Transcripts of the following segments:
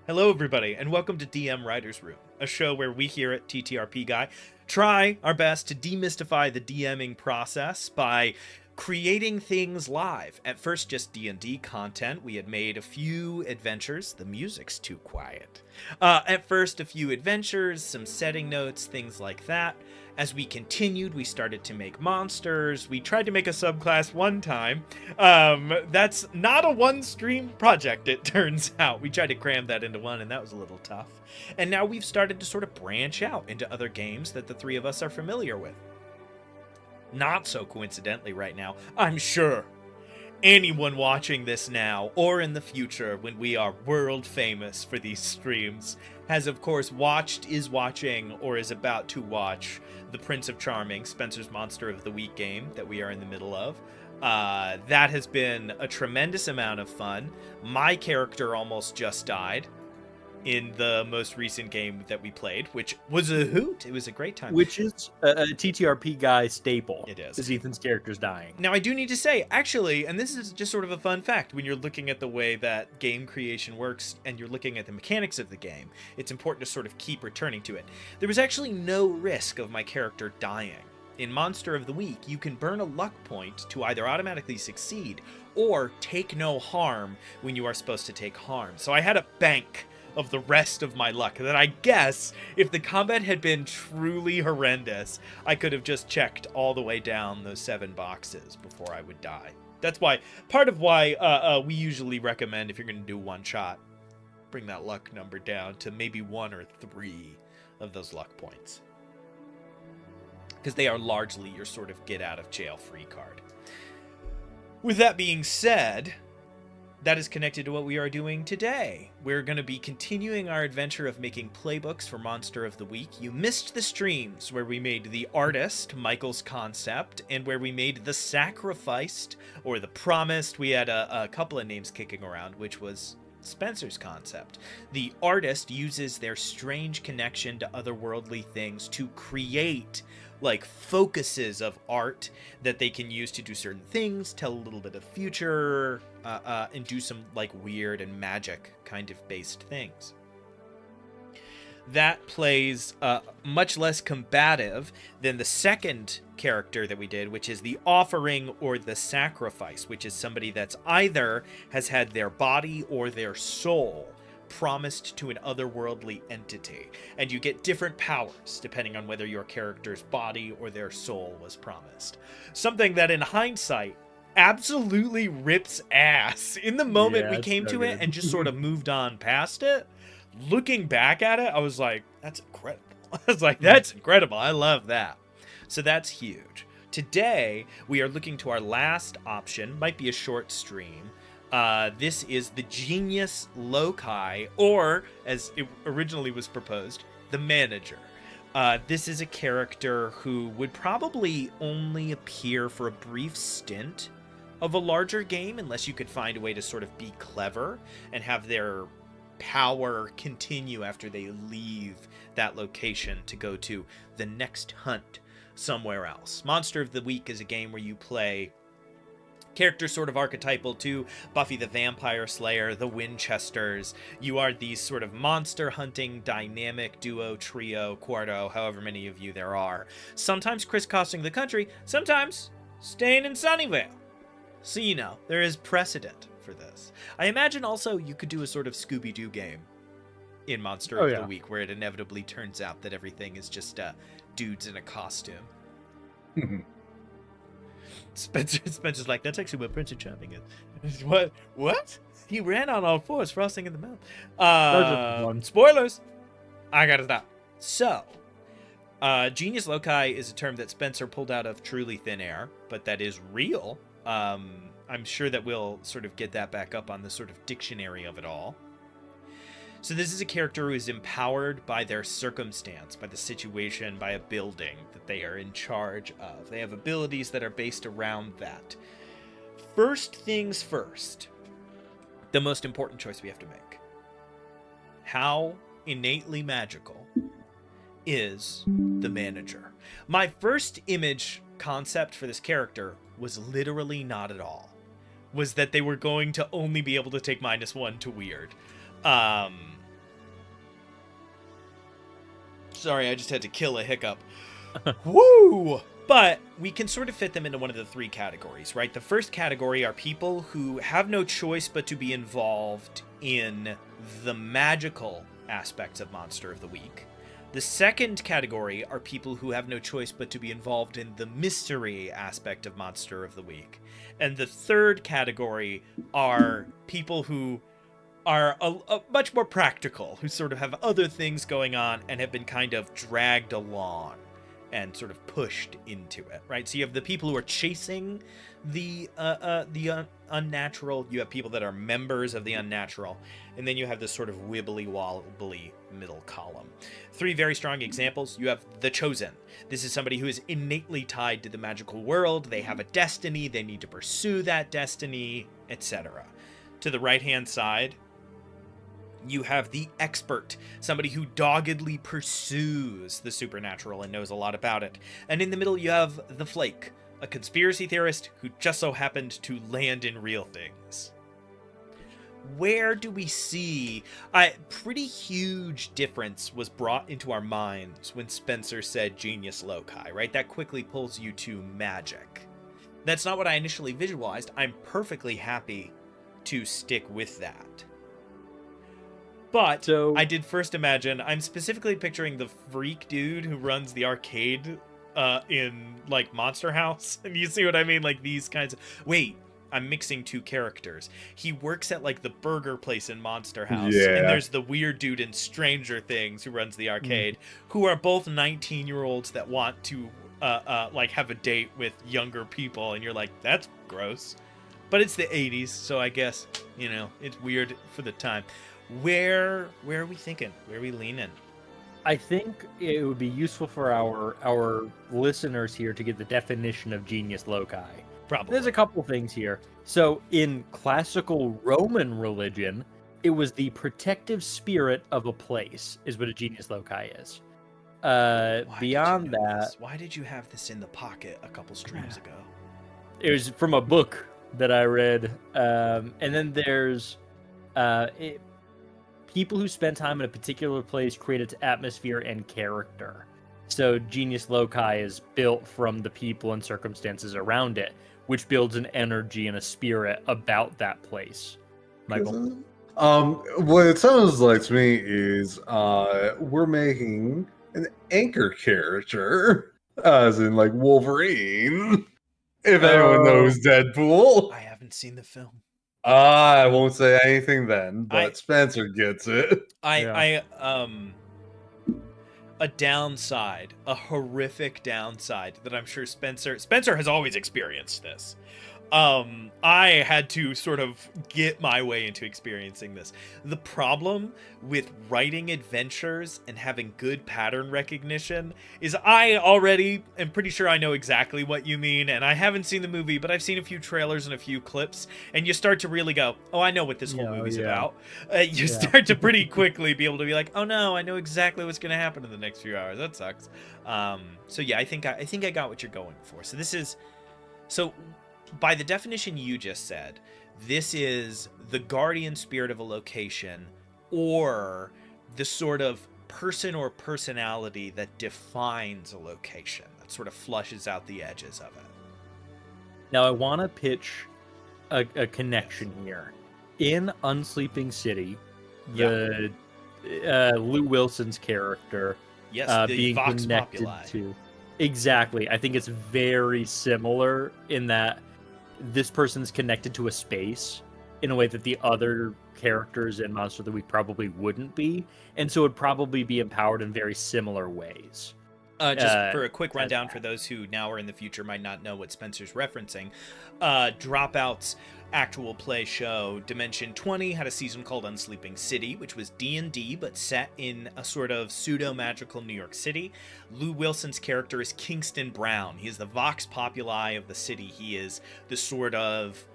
Hello, everybody, and welcome to DM Writer's Room, a show where we here at TTRP Guy try our best to demystify the DMing process by creating things live. At first, just D&D content. We had made a few adventures. The music's too quiet. At first, a few adventures, some setting notes, things like that. As we continued, we started to make monsters. We tried to make a subclass one time. That's not a one-stream project, it turns out. We tried to cram that into one, and that was a little tough. And now we've started to sort of branch out into other games that the three of us are familiar with. Not so coincidentally right now, I'm sure anyone watching this now or in the future when we are world famous for these streams has of course watched, is watching, or is about to watch the Prince of Charming, Spencer's Monster of the Week game that we are in the middle of. That has been a tremendous amount of fun. My character almost just died in the most recent game that we played, which was a hoot. It was a great time. Which is a TTRP guy staple. It is. Ethan's character's dying. Now, I do need to say, actually, and this is just sort of a fun fact, when you're looking at the way that game creation works and you're looking at the mechanics of the game, it's important to sort of keep returning to it. There was actually no risk of my character dying. In Monster of the Week, you can burn a luck point to either automatically succeed or take no harm when you are supposed to take harm. So I had a bank of the rest of my luck that I guess if the combat had been truly horrendous, I could have just checked all the way down those 7 boxes before I would die. That's why, part of why we usually recommend, if you're going to do one shot, bring that luck number down to maybe 1 or 3 of those luck points, because they are largely your sort of get out of jail free card. With that being said, that is connected to what we are doing today. We're going to be continuing our adventure of making playbooks for Monster of the Week. You missed the streams where we made the artist, Michael's concept, and where we made the sacrificed, or the promised. We had a couple of names kicking around, which was Spencer's concept. The artist uses their strange connection to otherworldly things to create like focuses of art that they can use to do certain things, tell a little bit of future, and do some like weird and magic kind of based things. That plays much less combative than the second character that we did, which is the offering or the sacrifice, which is somebody that's either has had their body or their soul promised to an otherworldly entity, and you get different powers depending on whether your character's body or their soul was promised. Something that in hindsight absolutely rips ass. In the moment we came to it and just sort of moved on past it, looking back at it, I was like, that's incredible. I was like, that's incredible. I love that. So that's huge. Today, we are looking to our last option, might be a short stream. This is the Genius Loci, or as it originally was proposed, the Manager. This is a character who would probably only appear for a brief stint of a larger game, unless you could find a way to sort of be clever and have their power continue after they leave that location to go to the next hunt somewhere else. Monster of the Week is a game where you play characters sort of archetypal to Buffy the Vampire Slayer, the Winchesters. You are these sort of monster hunting dynamic duo, trio, quarto, however many of you there are. Sometimes crisscrossing the country, sometimes staying in Sunnyvale. So you know, there is precedent for this. I imagine also you could do a sort of Scooby-Doo game in Monster of the Week where it inevitably turns out that everything is just dudes in a costume. Spencer's like, that's actually what Prince of Charming is. What? He ran on all fours, frosting in the mouth. Spoilers! I gotta stop. So, Genius Loci is a term that Spencer pulled out of truly thin air, but that is real. I'm sure that we'll sort of get that back up on the sort of dictionary of it all. So this is a character who is empowered by their circumstance, by the situation, by a building that they are in charge of. They have abilities that are based around that. First things first, the most important choice we have to make. How innately magical is the Manager? My first image concept for this character was literally not at all. Was that they were going to only be able to take -1 to weird. Sorry, I just had to kill a hiccup. Woo! But we can sort of fit them into one of the three categories, right? The first category are people who have no choice but to be involved in the magical aspects of Monster of the Week. The second category are people who have no choice but to be involved in the mystery aspect of Monster of the Week. And the third category are people who are a much more practical, who sort of have other things going on and have been kind of dragged along and sort of pushed into it, right? So you have the people who are chasing the unnatural, you have people that are members of the unnatural, and then you have this sort of wibbly-wobbly middle column. Three very strong examples. You have the Chosen. This is somebody who is innately tied to the magical world. They have a destiny. They need to pursue that destiny, etc. To the right-hand side, you have the Expert, somebody who doggedly pursues the supernatural and knows a lot about it. And in the middle, you have the Flake, a conspiracy theorist who just so happened to land in real things. Where do we see a pretty huge difference was brought into our minds when Spencer said genius loci, right? That quickly pulls you to magic. That's not what I initially visualized. I'm perfectly happy to stick with that. But So- I did first imagine, I'm specifically picturing the freak dude who runs the arcade in, like, Monster House. And you see what I mean? Like, these kinds of... Wait, I'm mixing two characters. He works at, like, the burger place in Monster House. Yeah. And there's the weird dude in Stranger Things who runs the arcade, who are both 19-year-olds that want to, like, have a date with younger people. And you're like, that's gross. But it's the 80s, so I guess, you know, it's weird for the time. Where are we thinking? Where are we leaning? I think it would be useful for our listeners here to get the definition of genius loci. Probably. There's a couple things here. So in classical Roman religion, it was the protective spirit of a place is what a genius loci is. Beyond that, Why did you have this in the pocket a couple streams ago? it was from a book that I read. And then there's people who spend time in a particular place create its atmosphere and character. So genius loci is built from the people and circumstances around it, which builds an energy and a spirit about that place. Michael? What it sounds like to me is we're making an anchor character, as in like Wolverine. If anyone knows Deadpool. I haven't seen the film. I won't say anything then, but Spencer gets it. A downside, a horrific downside that I'm sure Spencer has always experienced this. I had to sort of get my way into experiencing this. The problem with writing adventures and having good pattern recognition is I already am pretty sure I know exactly what you mean, and I haven't seen the movie, but I've seen a few trailers and a few clips, and you start to really go, oh, I know what this whole movie's about. You start to pretty quickly be able to be like, oh no, I know exactly what's going to happen in the next few hours. That sucks. So yeah, I think I got what you're going for. So by the definition you just said, this is the guardian spirit of a location or the sort of person or personality that defines a location, that sort of flushes out the edges of it. Now, I want to pitch a connection here. In Unsleeping City, Lou Wilson's character Yes, the being Vox connected Populi. to... Exactly. I think it's very similar in that this person's connected to a space in a way that the other characters in Monster of the Week probably wouldn't be, and so would probably be empowered in very similar ways. Just for a quick rundown for those who now or in the future might not know what Spencer's referencing, Dropout's actual play show Dimension 20 had a season called Unsleeping City, which was D&D but set in a sort of pseudo-magical New York City. Lou Wilson's character is Kingston Brown. He is the Vox Populi of the city. He is the sort of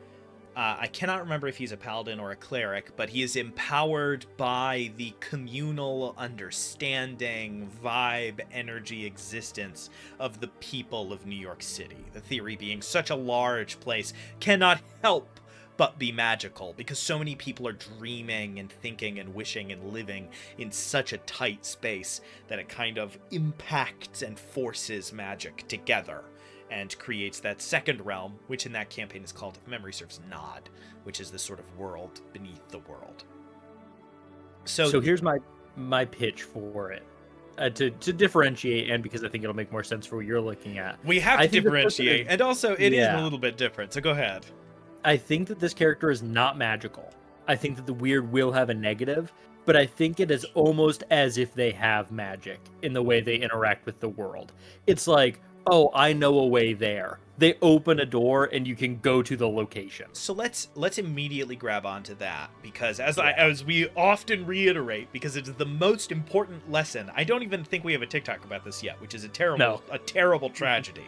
I cannot remember if he's a paladin or a cleric, but he is empowered by the communal understanding, vibe, energy, existence of the people of New York City. The theory being such a large place cannot help but be magical, because so many people are dreaming and thinking and wishing and living in such a tight space that it kind of impacts and forces magic together and creates that second realm, which in that campaign is called, if memory serves, Nod, which is the sort of world beneath the world. So here's my pitch for it. To differentiate, and because I think it'll make more sense for what you're looking at. We have to differentiate, and also it is a little bit different, so go ahead. I think that this character is not magical. I think that the weird will have a negative, but I think it is almost as if they have magic in the way they interact with the world. It's like, oh, I know a way there. They open a door and you can go to the location. So let's immediately grab onto that, because as we often reiterate, because it is the most important lesson. I don't even think we have a TikTok about this yet, which is a terrible tragedy.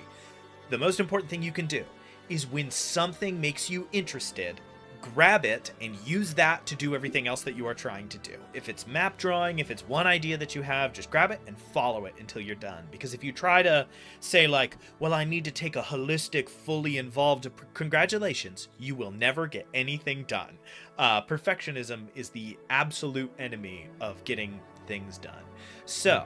The most important thing you can do is when something makes you interested, grab it and use that to do everything else that you are trying to do. If it's map drawing, if it's one idea that you have, just grab it and follow it until you're done. Because if you try to say like, well, I need to take a holistic, fully involved, congratulations, you will never get anything done. Perfectionism is the absolute enemy of getting things done. So,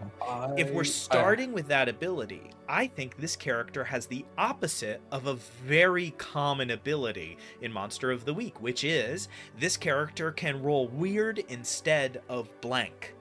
if we're starting with that ability, I think this character has the opposite of a very common ability in Monster of the Week, which is this character can roll weird instead of blank.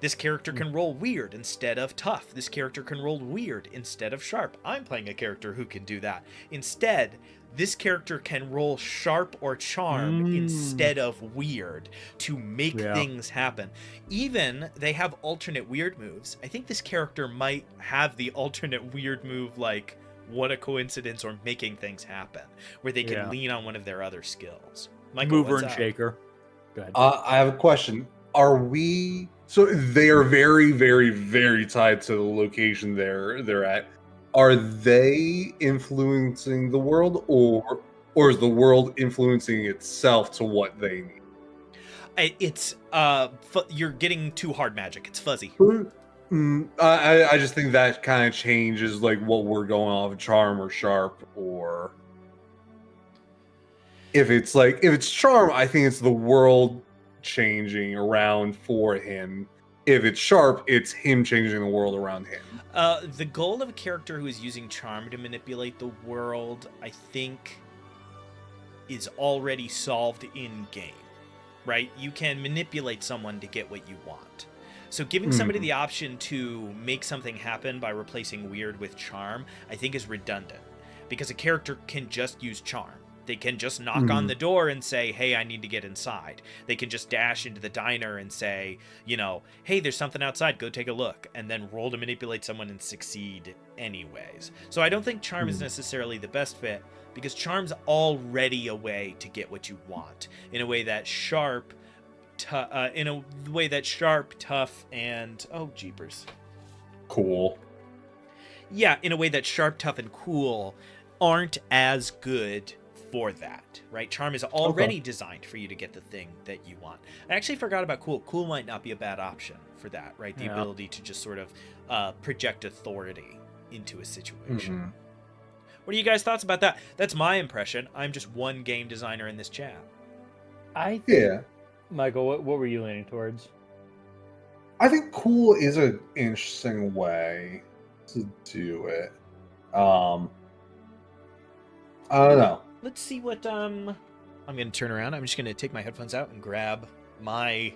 This character can roll weird instead of tough. This character can roll weird instead of sharp. I'm playing a character who can do that. Instead, this character can roll sharp or charm instead of weird to make things happen. Even they have alternate weird moves. I think this character might have the alternate weird move like What a Coincidence or Making Things Happen, where they can lean on one of their other skills. Michael, Mover and Shaker. Go ahead. I have a question. So they are very, very, very tied to the location they're at. Are they influencing the world, or is the world influencing itself to what they need? It's you're getting too hard magic. It's fuzzy. I just think that kind of changes like what we're going off, charm or sharp, or if it's charm, I think it's the world changing around for him. If it's sharp, it's him changing the world around him. The goal of a character who is using charm to manipulate the world, I think, is already solved in game, right? You can manipulate someone to get what you want. So giving somebody the option to make something happen by replacing weird with charm, I think is redundant, because a character can just use charm. They can just knock on the door and say, hey, I need to get inside. They can just dash into the diner and say, hey, there's something outside, go take a look, and then roll to manipulate someone and succeed anyways. So I don't think charm is necessarily the best fit, because charm's already a way to get what you want, in a way that sharp, tough, and jeepers, cool. Yeah, in a way that sharp, tough, and cool aren't as good for that, right? Charm is already designed for you to get the thing that you want. I actually forgot about cool. Cool might not be a bad option for that, right? The ability to just sort of project authority into a situation. What are you guys' thoughts about that? That's my impression. I'm just one game designer in this chat. Michael, what were you leaning towards? I think cool is an interesting way to do it. I don't know. Let's see what I'm going to turn around. I'm just going to take my headphones out and grab my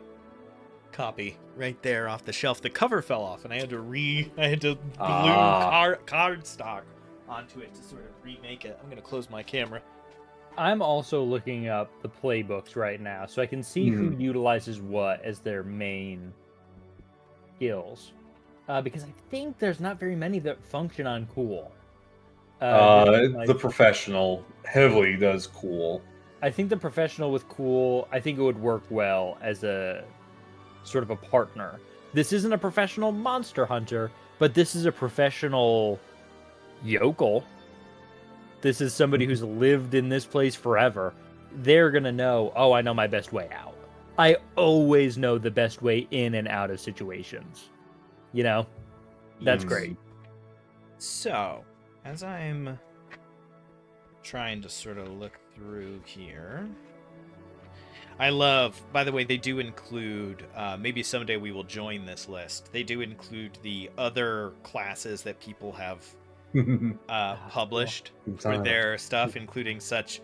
copy right there off the shelf. The cover fell off and I had to glue cardstock onto it to sort of remake it. I'm going to close my camera. I'm also looking up the playbooks right now, so I can see who utilizes what as their main skills. Because I think there's not very many that function on cool. The professional heavily does cool. I think the professional with cool, I think it would work well as a sort of a partner. This isn't a professional monster hunter, but this is a professional yokel. This is somebody who's lived in this place forever. They're going to know, I know my best way out. I always know the best way in and out of situations. That's great. So, as I'm trying to sort of look through here. I love, by the way, they do include, maybe someday we will join this list. They do include the other classes that people have published for their stuff, including such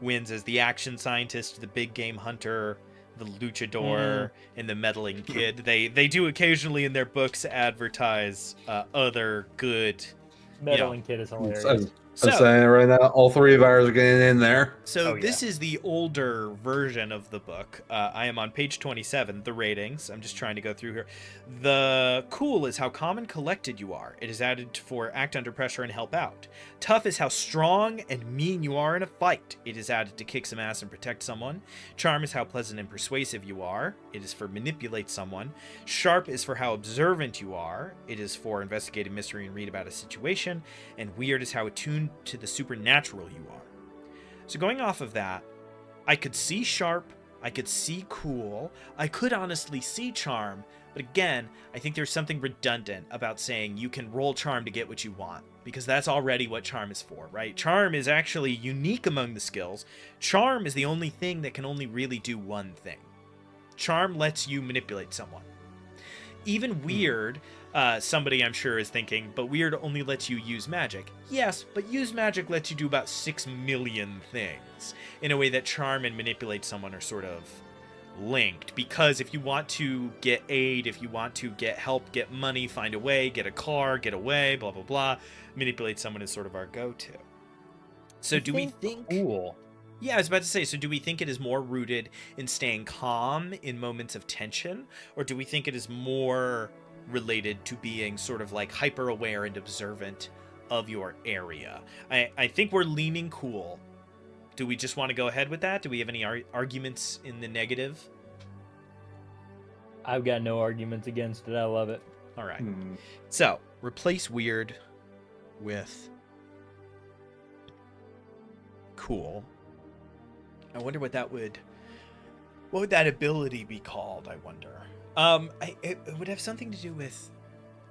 wins as the action scientist, the big game hunter, the luchador, and the meddling kid. They do occasionally in their books advertise other good... Meddling kid is hilarious. I'm saying it right now, all three of ours are getting in there. So this is the older version of the book. I am on page 27, the ratings. I'm just trying to go through here. The cool is how calm and collected you are. It is added for act under pressure and help out. Tough is how strong and mean you are in a fight. It is added to kick some ass and protect someone. Charm is how pleasant and persuasive you are. It is for manipulate someone. Sharp is for how observant you are. It is for investigate a mystery and read about a situation. And weird is how attuned to the supernatural you are. So going off of that, I could see sharp, I could see cool, I could honestly see charm, but again, I think there's something redundant about saying you can roll charm to get what you want, because that's already what charm is for, right? Charm is actually unique among the skills. Charm is the only thing that can only really do one thing. Charm lets you manipulate someone. Even weird, somebody I'm sure is thinking, but weird only lets you use magic. Yes, but use magic lets you do about 6 million things in a way that charm and manipulate someone are sort of linked. Because if you want to get aid, if you want to get help, get money, find a way, get a car, get away, blah, blah, blah, manipulate someone is sort of our go-to. So do we think... Cool. Yeah, I was about to say, so do we think it is more rooted in staying calm in moments of tension? Or do we think it is more related to being sort of like hyper aware and observant of your area? I think we're leaning cool. Do we just want to go ahead with that? Do we have any arguments in the negative? I've got no arguments against it. I love it. All right. So replace weird with cool. I wonder what would that ability be called, I wonder. It would have something to do with,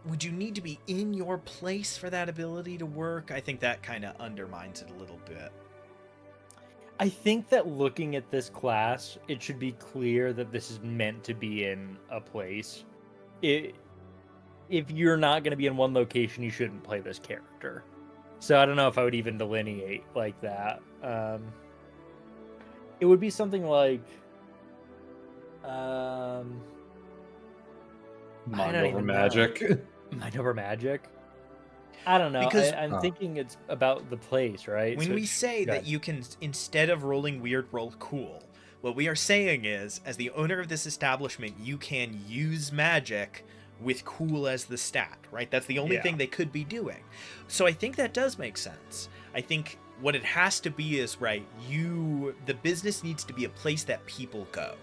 would you need to be in your place for that ability to work? I think that kind of undermines it a little bit. I think that looking at this class, it should be clear that this is meant to be in a place. If you're not going to be in one location, you shouldn't play this character. So I don't know if I would even delineate like that. It would be something like... Mind over magic. Mind over magic? I don't know. Because I'm thinking it's about the place, right? When we say that you can, instead of rolling weird, roll cool, what we are saying is, as the owner of this establishment, you can use magic with cool as the stat, right? That's the only thing they could be doing. So I think that does make sense. I think what it has to be is, right, the business needs to be a place that people go.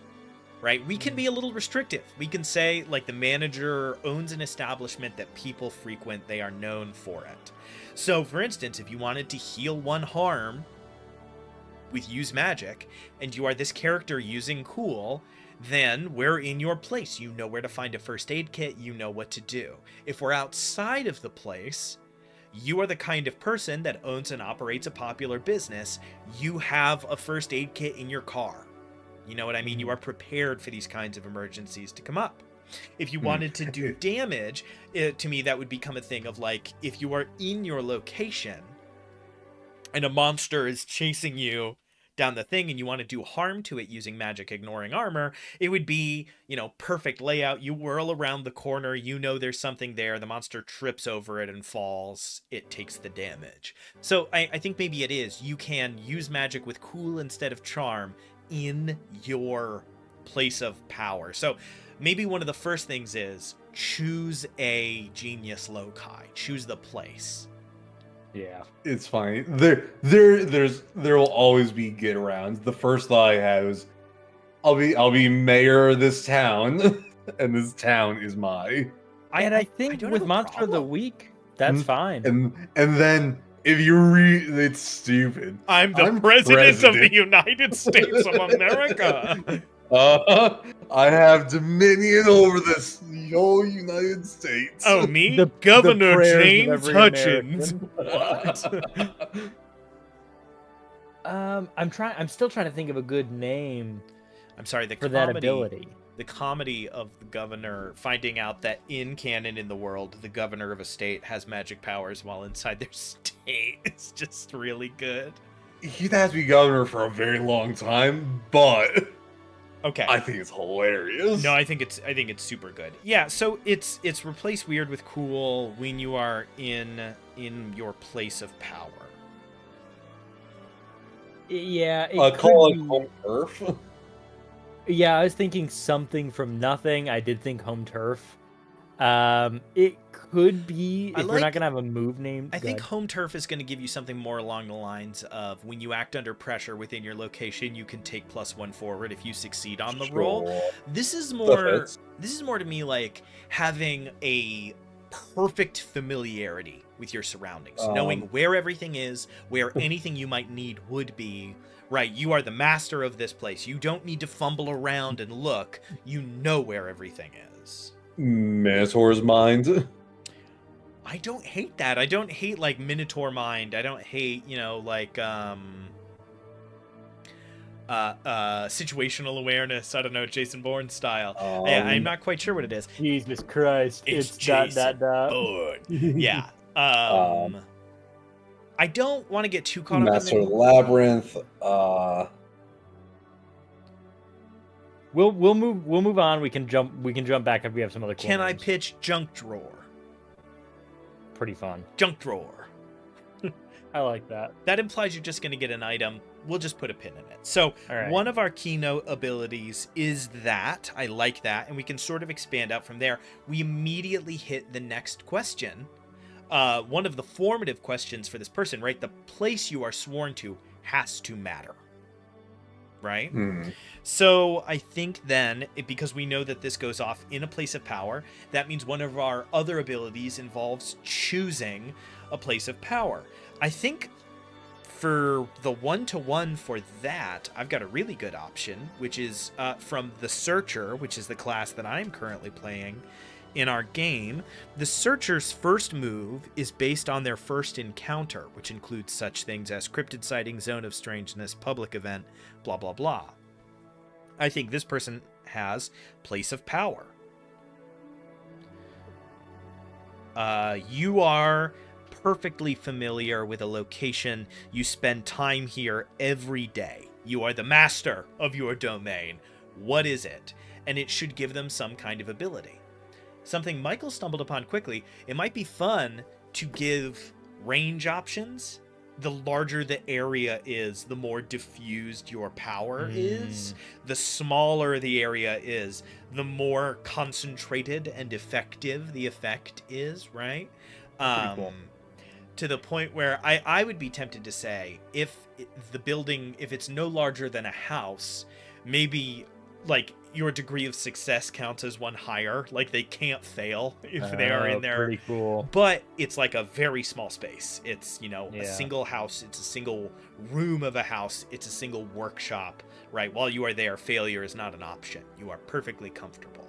Right? We can be a little restrictive. We can say, like, the manager owns an establishment that people frequent. They are known for it. So, for instance, if you wanted to heal one harm with use magic, and you are this character using cool, then we're in your place. You know where to find a first aid kit. You know what to do. If we're outside of the place, you are the kind of person that owns and operates a popular business. You have a first aid kit in your car. You know what I mean? You are prepared for these kinds of emergencies to come up. If you wanted to do damage, to me, that would become a thing of, like, if you are in your location and a monster is chasing you down the thing and you want to do harm to it using magic ignoring armor, it would be, you know, perfect layout. You whirl around the corner, you know there's something there, the monster trips over it and falls, it takes the damage. So I think maybe it is. You can use magic with cool instead of charm in your place of power. So maybe one of the first things is choose a genius loci, choose the place. Yeah, it's fine. There will always be get arounds. The first thought I had was, I'll be mayor of this town, and this town is my. And I think with Monster of the Week, that's fine. And then if you it's stupid. I'm the president of the United States of America. I have dominion over this whole United States. Oh, me? Governor James Hutchins. What? I'm still trying to think of a good name I'm sorry, the for that comedy. ability. The comedy of the governor finding out that in canon in the world, the governor of a state has magic powers while inside their state is just really good. He'd have to be governor for a very long time, but Okay. I think it's hilarious. No, I think it's super good. Yeah, so it's replace weird with cool when you are in your place of power. Yeah, it Call could it be. home turf. Yeah, I was thinking something from nothing. I did think home turf. It could be if we're not gonna have a move name. I think home turf is going to give you something more along the lines of when you act under pressure within your location, you can take +1 forward if you succeed on the roll. This is more to me like having a perfect familiarity with your surroundings, knowing where everything is, where anything you might need would be. Right, you are the master of this place. You don't need to fumble around and look. You know where everything is. Minotaur's mind. I don't hate that. I don't hate like Minotaur mind. I don't hate, like situational awareness. I don't know, Jason Bourne style. I'm not quite sure what it is. Jesus Christ. It's Jason Bourne. Yeah. I don't want to get too caught up Master in of the Labyrinth. We'll move on. We can jump back if we have some other. Can I names. pitch Junk Drawer? Pretty fun. Junk Drawer. I like that. That implies you're just going to get an item. We'll just put a pin in it. So one of our keynote abilities is that. I like that. And we can sort of expand out from there. We immediately hit the next question. One of the formative questions for this person, right? The place you are sworn to has to matter. Right? So I think then, because we know that this goes off in a place of power, that means one of our other abilities involves choosing a place of power. I think for the 1-to-1 for that, I've got a really good option, which is from the Searcher, which is the class that I'm currently playing in our game. The Searcher's first move is based on their first encounter, which includes such things as cryptid sighting, zone of strangeness, public event, blah, blah, blah. I think this person has place of power. You are perfectly familiar with a location. You spend time here every day. You are the master of your domain. What is it? And it should give them some kind of ability. Something Michael stumbled upon quickly, it might be fun to give range options. The larger the area is, the more diffused your power is. The smaller the area is, the more concentrated and effective the effect is, right? Pretty cool. To the point where I would be tempted to say, if the building, if it's no larger than a house, maybe like your degree of success counts as one higher. Like they can't fail if they are in there. Pretty cool. But it's like a very small space. It's, a single house. It's a single room of a house. It's a single workshop, right? While you are there, failure is not an option. You are perfectly comfortable.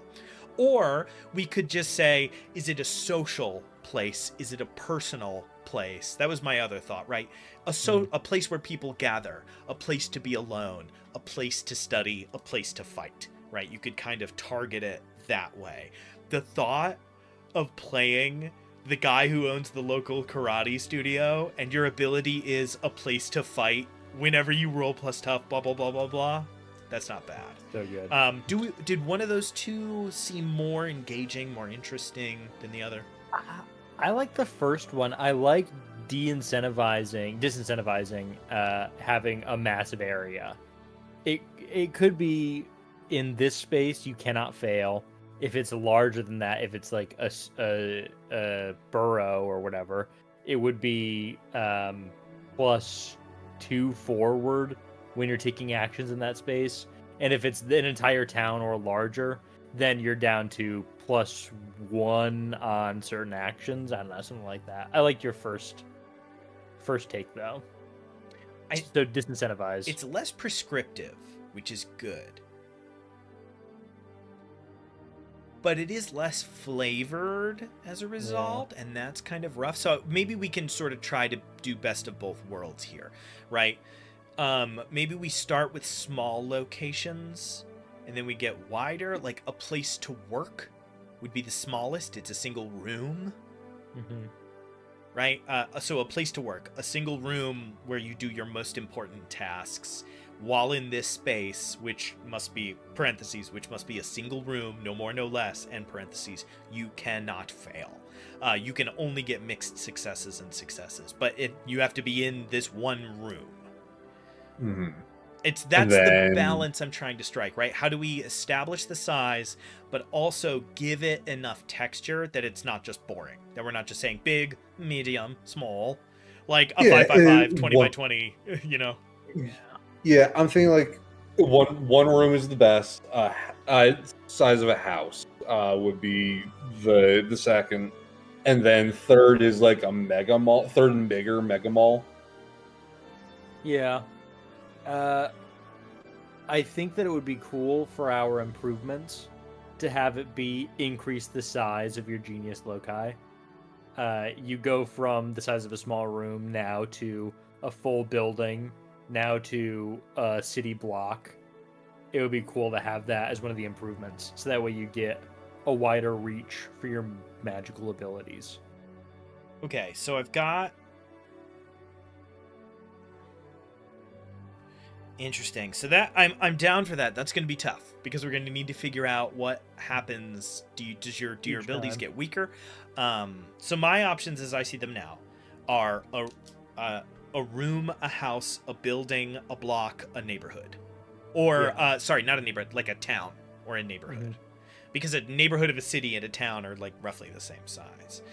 Or we could just say, is it a social place? Is it a personal place? That was my other thought, right? A place where people gather, a place to be alone, a place to study, a place to fight, right? You could kind of target it that way. The thought of playing the guy who owns the local karate studio and your ability is a place to fight whenever you roll plus tough, blah, blah, blah, blah, blah. That's not bad. So good. Did one of those two seem more engaging, more interesting than the other? I like the first one. I like disincentivizing having a massive area. It could be in this space you cannot fail. If it's larger than that, if it's like a borough or whatever, it would be +2 forward when you're taking actions in that space. And if it's an entire town or larger, then you're down to +1 on certain actions. I don't know, something like that. I like your first take though. So disincentivize. It's less prescriptive, which is good. But it is less flavored as a result, and that's kind of rough. So maybe we can sort of try to do best of both worlds here, right? maybe we start with small locations and then we get wider. Like a place to work would be the smallest. It's a single room. Mm-hmm. Right? So a place to work, a single room where you do your most important tasks while in this space, which must be parentheses, which must be a single room, no more, no less, and parentheses, you cannot fail. You can only get mixed successes and successes, but you have to be in this one room. Mm-hmm. That's then... the balance I'm trying to strike, right? How do we establish the size, but also give it enough texture that it's not just boring? That we're not just saying big, medium, small, like a 5x5, 20 by 20, you know? Yeah, I'm thinking like one room is the best. Size of a house would be the second, and then third is like a mega mall. Third and bigger mega mall. Yeah. I think that it would be cool for our improvements to have it be increase the size of your genius loci. You go from the size of a small room now to a full building, now to a city block. It would be cool to have that as one of the improvements, so that way you get a wider reach for your magical abilities. Okay, so I've got... Interesting. So that I'm down for that. That's going to be tough because we're going to need to figure out what happens. Do your abilities get weaker? So my options, as I see them now, are a room, a house, a building, a block, a neighborhood, or sorry, not a neighborhood, like a town or a neighborhood, because a neighborhood of a city and a town are like roughly the same size.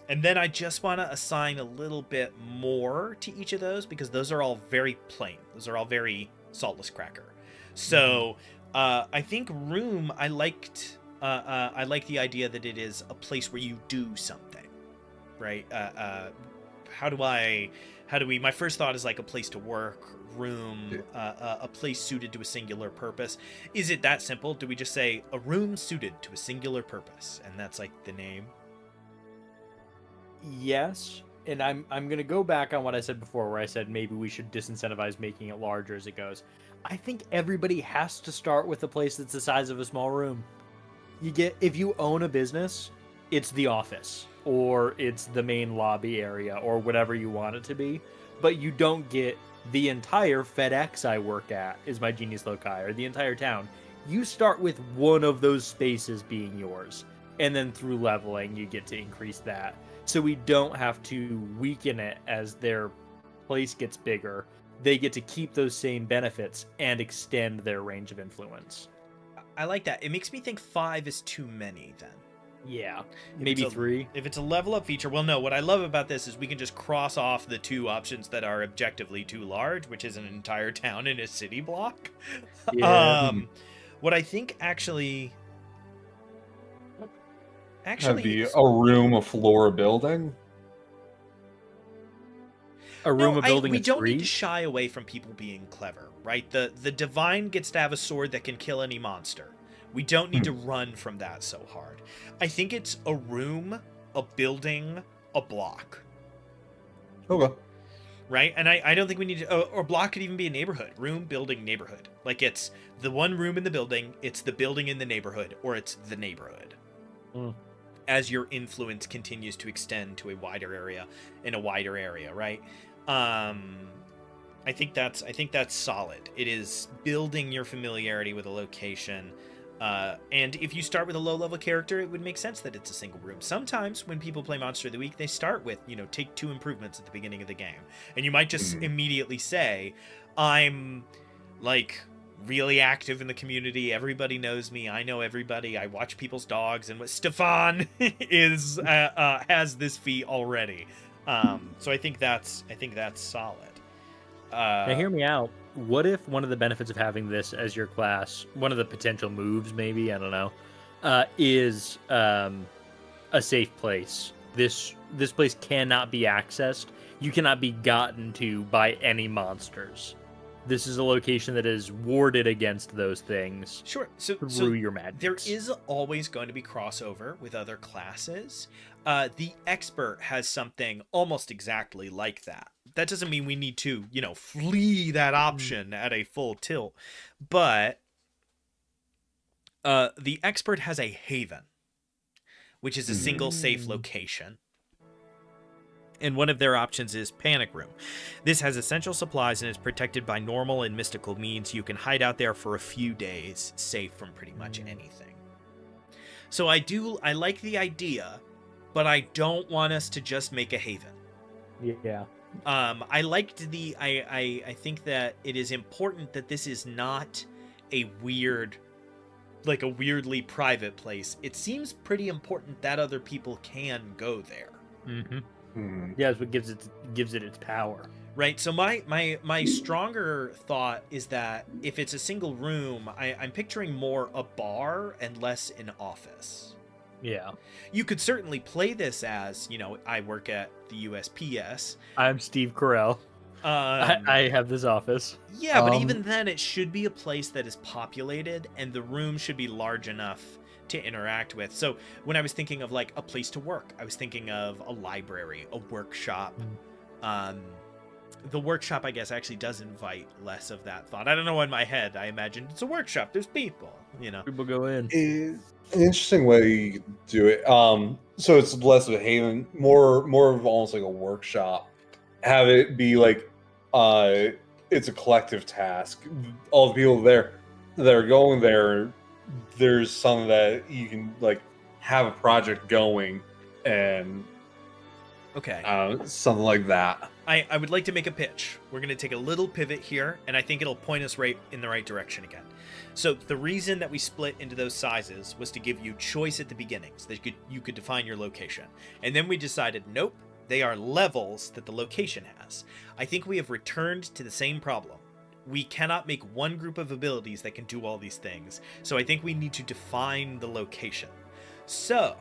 And then I just want to assign a little bit more to each of those because those are all very plain. Those are all very saltless cracker. So I think room, I like the idea that it is a place where you do something, right? How do we, my first thought is like a place to work, room, a place suited to a singular purpose. Is it that simple? Do we just say a room suited to a singular purpose? And that's like the name? Yes, and I'm going to go back on what I said before, where I said maybe we should disincentivize making it larger as it goes. I think everybody has to start with a place that's the size of a small room. If you own a business, it's the office, or it's the main lobby area, or whatever you want it to be. But you don't get the entire FedEx I work at is my genius loci, or the entire town. You start with one of those spaces being yours, and then through leveling, you get to increase that. So we don't have to weaken it as their place gets bigger. They get to keep those same benefits and extend their range of influence. I like that. It makes me think 5 is too many then. Yeah, maybe 3. If it's a level up feature, well, no, what I love about this is we can just cross off the 2 options that are objectively too large, which is an entire town in a city block. Yeah. What I think actually That'd be a room, a floor, a building. A room, a building, we a don't street? need to shy away from people being clever, right? The divine gets to have a sword that can kill any monster. We don't need to run from that so hard. I think it's a room, a building, a block. Okay. Right? And I don't think we need to... Or block could even be a neighborhood. Room, building, neighborhood. Like it's the one room in the building, it's the building in the neighborhood, or it's the neighborhood. As your influence continues to extend to a wider area, right? I think that's solid. It is building your familiarity with a location. And if you start with a low-level character, it would make sense that it's a single room. Sometimes when people play Monster of the Week, they start with, take 2 improvements at the beginning of the game. And you might just immediately say, I'm, like, really active in the community. Everybody knows me. I know everybody. I watch people's dogs. And what Stefan is has this feat already. So I think that's solid. Now hear me out. What if one of the benefits of having this as your class, one of the potential moves, maybe, I don't know, is a safe place. This place cannot be accessed. You cannot be gotten to by any monsters. This is a location that is warded against those things. Sure. Through your magic. There is always going to be crossover with other classes. The expert has something almost exactly like that. that doesn't mean we need to, flee that option at a full tilt. But the expert has a haven, which is a single safe location. And one of their options is Panic Room. This has essential supplies and is protected by normal and mystical means. You can hide out there for a few days, safe from pretty much anything. So I like the idea, but I don't want us to just make a haven. Yeah. I liked I think that it is important that this is not a weirdly private place. It seems pretty important that other people can go there. Mm-hmm. Yeah, that's what gives it its power. Right. So my stronger thought is that if it's a single room, I'm picturing more a bar and less an office. Yeah. You could certainly play this as, I work at the USPS. I'm Steve Carell. I have this office. Yeah, but even then, it should be a place that is populated, and the room should be large enough to interact with. So when I was thinking of like a place to work, I was thinking of a library, a workshop. The workshop, I guess, actually does invite less of that thought. I don't know, in my head, I imagined it's a workshop. There's people, People go in. An interesting way you could do it. So it's less of a haven, more of almost like a workshop. Have it be like, it's a collective task. All the people that are going there, there's some that you can like have a project going, and something like that. I would like to make a pitch. We're going to take a little pivot here, and I think it'll point us right in the right direction again. So the reason that we split into those sizes was to give you choice at the beginning, so that you could define your location. And then we decided, nope, they are levels that the location has. I think we have returned to the same problem. We cannot make one group of abilities that can do all these things. So I think we need to define the location. So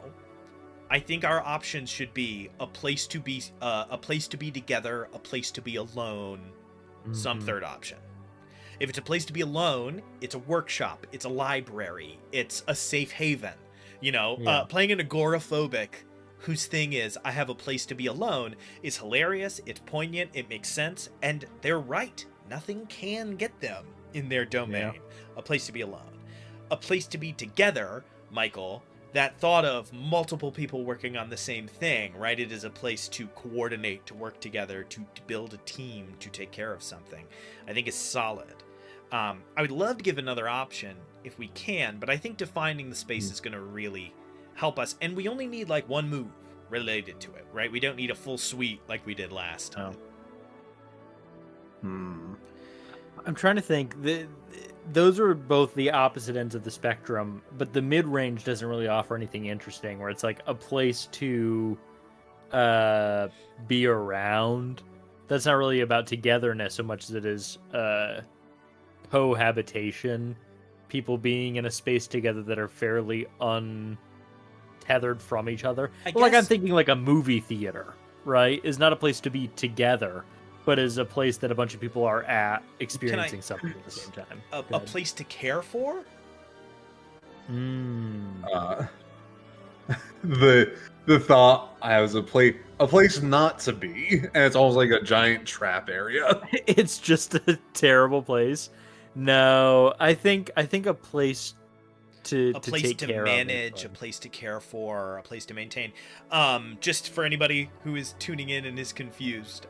I think our options should be a place to be together, a place to be alone, some third option. If it's a place to be alone, it's a workshop, it's a library, it's a safe haven. Playing an agoraphobic whose thing is, I have a place to be alone, is hilarious, it's poignant, it makes sense, and they're right. Nothing can get them in their domain. Yeah. A place to be alone. A place to be together, Michael, that thought of multiple people working on the same thing, right? It is a place to coordinate, to work together, to build a team, to take care of something. I think is solid. I would love to give another option if we can, but I think defining the space is going to really help us. And we only need like one move related to it, right? We don't need a full suite like we did last time. I'm trying to think. Those are both the opposite ends of the spectrum, but the mid-range doesn't really offer anything interesting, where it's like a place to be around. That's not really about togetherness so much as it is cohabitation, people being in a space together that are fairly untethered from each other. Like I'm thinking like a movie theater, right? Is not a place to be together, but is a place that a bunch of people are at experiencing something at the same time. A place to care for? The thought I was a place not to be, and it's almost like a giant trap area. It's just a terrible place. No, I think a place to take care manage, a place to care for, a place to maintain. Just for anybody who is tuning in and is confused,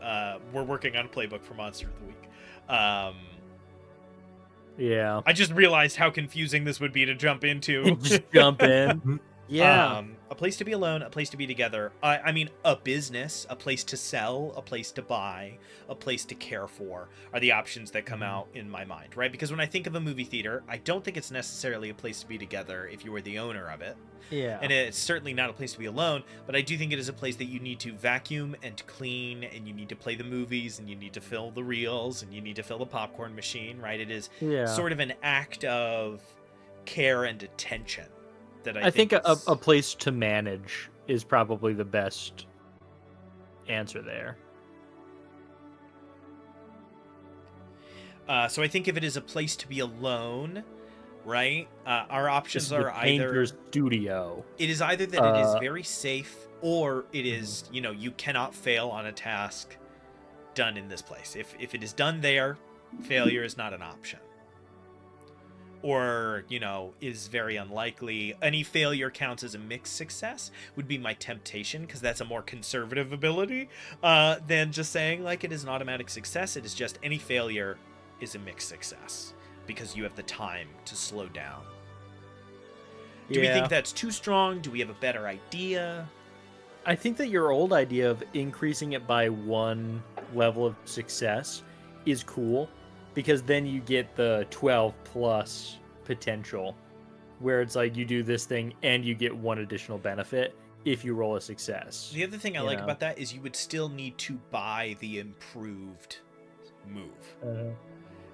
we're working on a playbook for Monster of the Week. Yeah. I just realized how confusing this would be to jump into. Just jump in. Yeah. A place to be alone, a place to be together. I mean, a business, a place to sell, a place to buy, a place to care for are the options that come out in my mind, right? Because when I think of a movie theater, I don't think it's necessarily a place to be together if you were the owner of it. Yeah. And it's certainly not a place to be alone, but I do think it is a place that you need to vacuum and clean, and you need to play the movies, and you need to fill the reels, and you need to fill the popcorn machine, right? It is sort of an act of care and attention. That I think a place to manage is probably the best answer there. So I think if it is a place to be alone, right? Our options are either painter's studio. It is either that it is very safe, or it is you cannot fail on a task, done in this place. If it is done there, failure is not an option. Or, is very unlikely. Any failure counts as a mixed success would be my temptation, because that's a more conservative ability than just saying, like, it is an automatic success. It is just any failure is a mixed success, because you have the time to slow down. Do we think that's too strong? Do we have a better idea? I think that your old idea of increasing it by one level of success is cool, because then you get the 12 plus potential, where it's like you do this thing and you get one additional benefit if you roll a success. The other thing I like about that is you would still need to buy the improved move.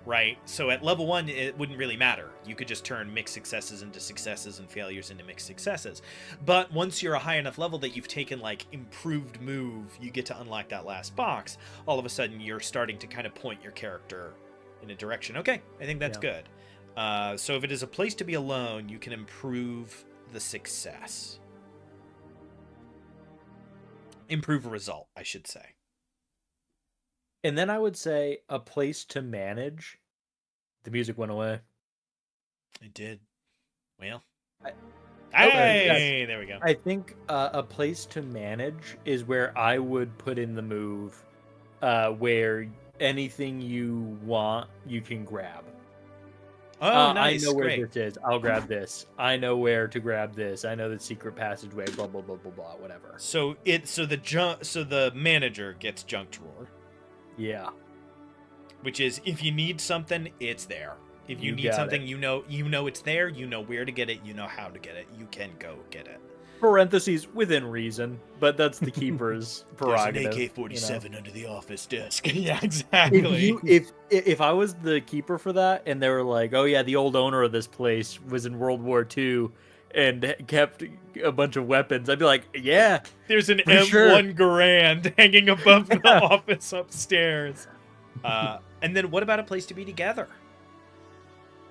Right? So at level 1, it wouldn't really matter. You could just turn mixed successes into successes and failures into mixed successes. But once you're a high enough level that you've taken, like, improved move, you get to unlock that last box, all of a sudden you're starting to kind of point your character in a direction. Okay, I think that's good. So if it is a place to be alone, you can improve the success. Improve a result, I should say. And then I would say a place to manage. The music went away. It did. Well. Hey, there we go. I think a place to manage is where I would put in the move where anything you want, you can grab. Oh, nice. I know where Great. this is. I'll grab this. I know where to grab this. I know the secret passageway, blah, blah, blah, blah, blah, whatever. So the manager gets junk drawer. Yeah. Which is, if you need something, it's there. If you need something, you know it's there, you know where to get it, you know how to get it, you can go get it. Parentheses, within reason, but that's the keeper's prerogative. There's an AK-47 under the office desk. Yeah, exactly. If I was the keeper for that, and they were like, oh yeah, the old owner of this place was in World War II and kept a bunch of weapons, I'd be like, yeah. There's an M1 Garand hanging above the office upstairs. And then what about a place to be together?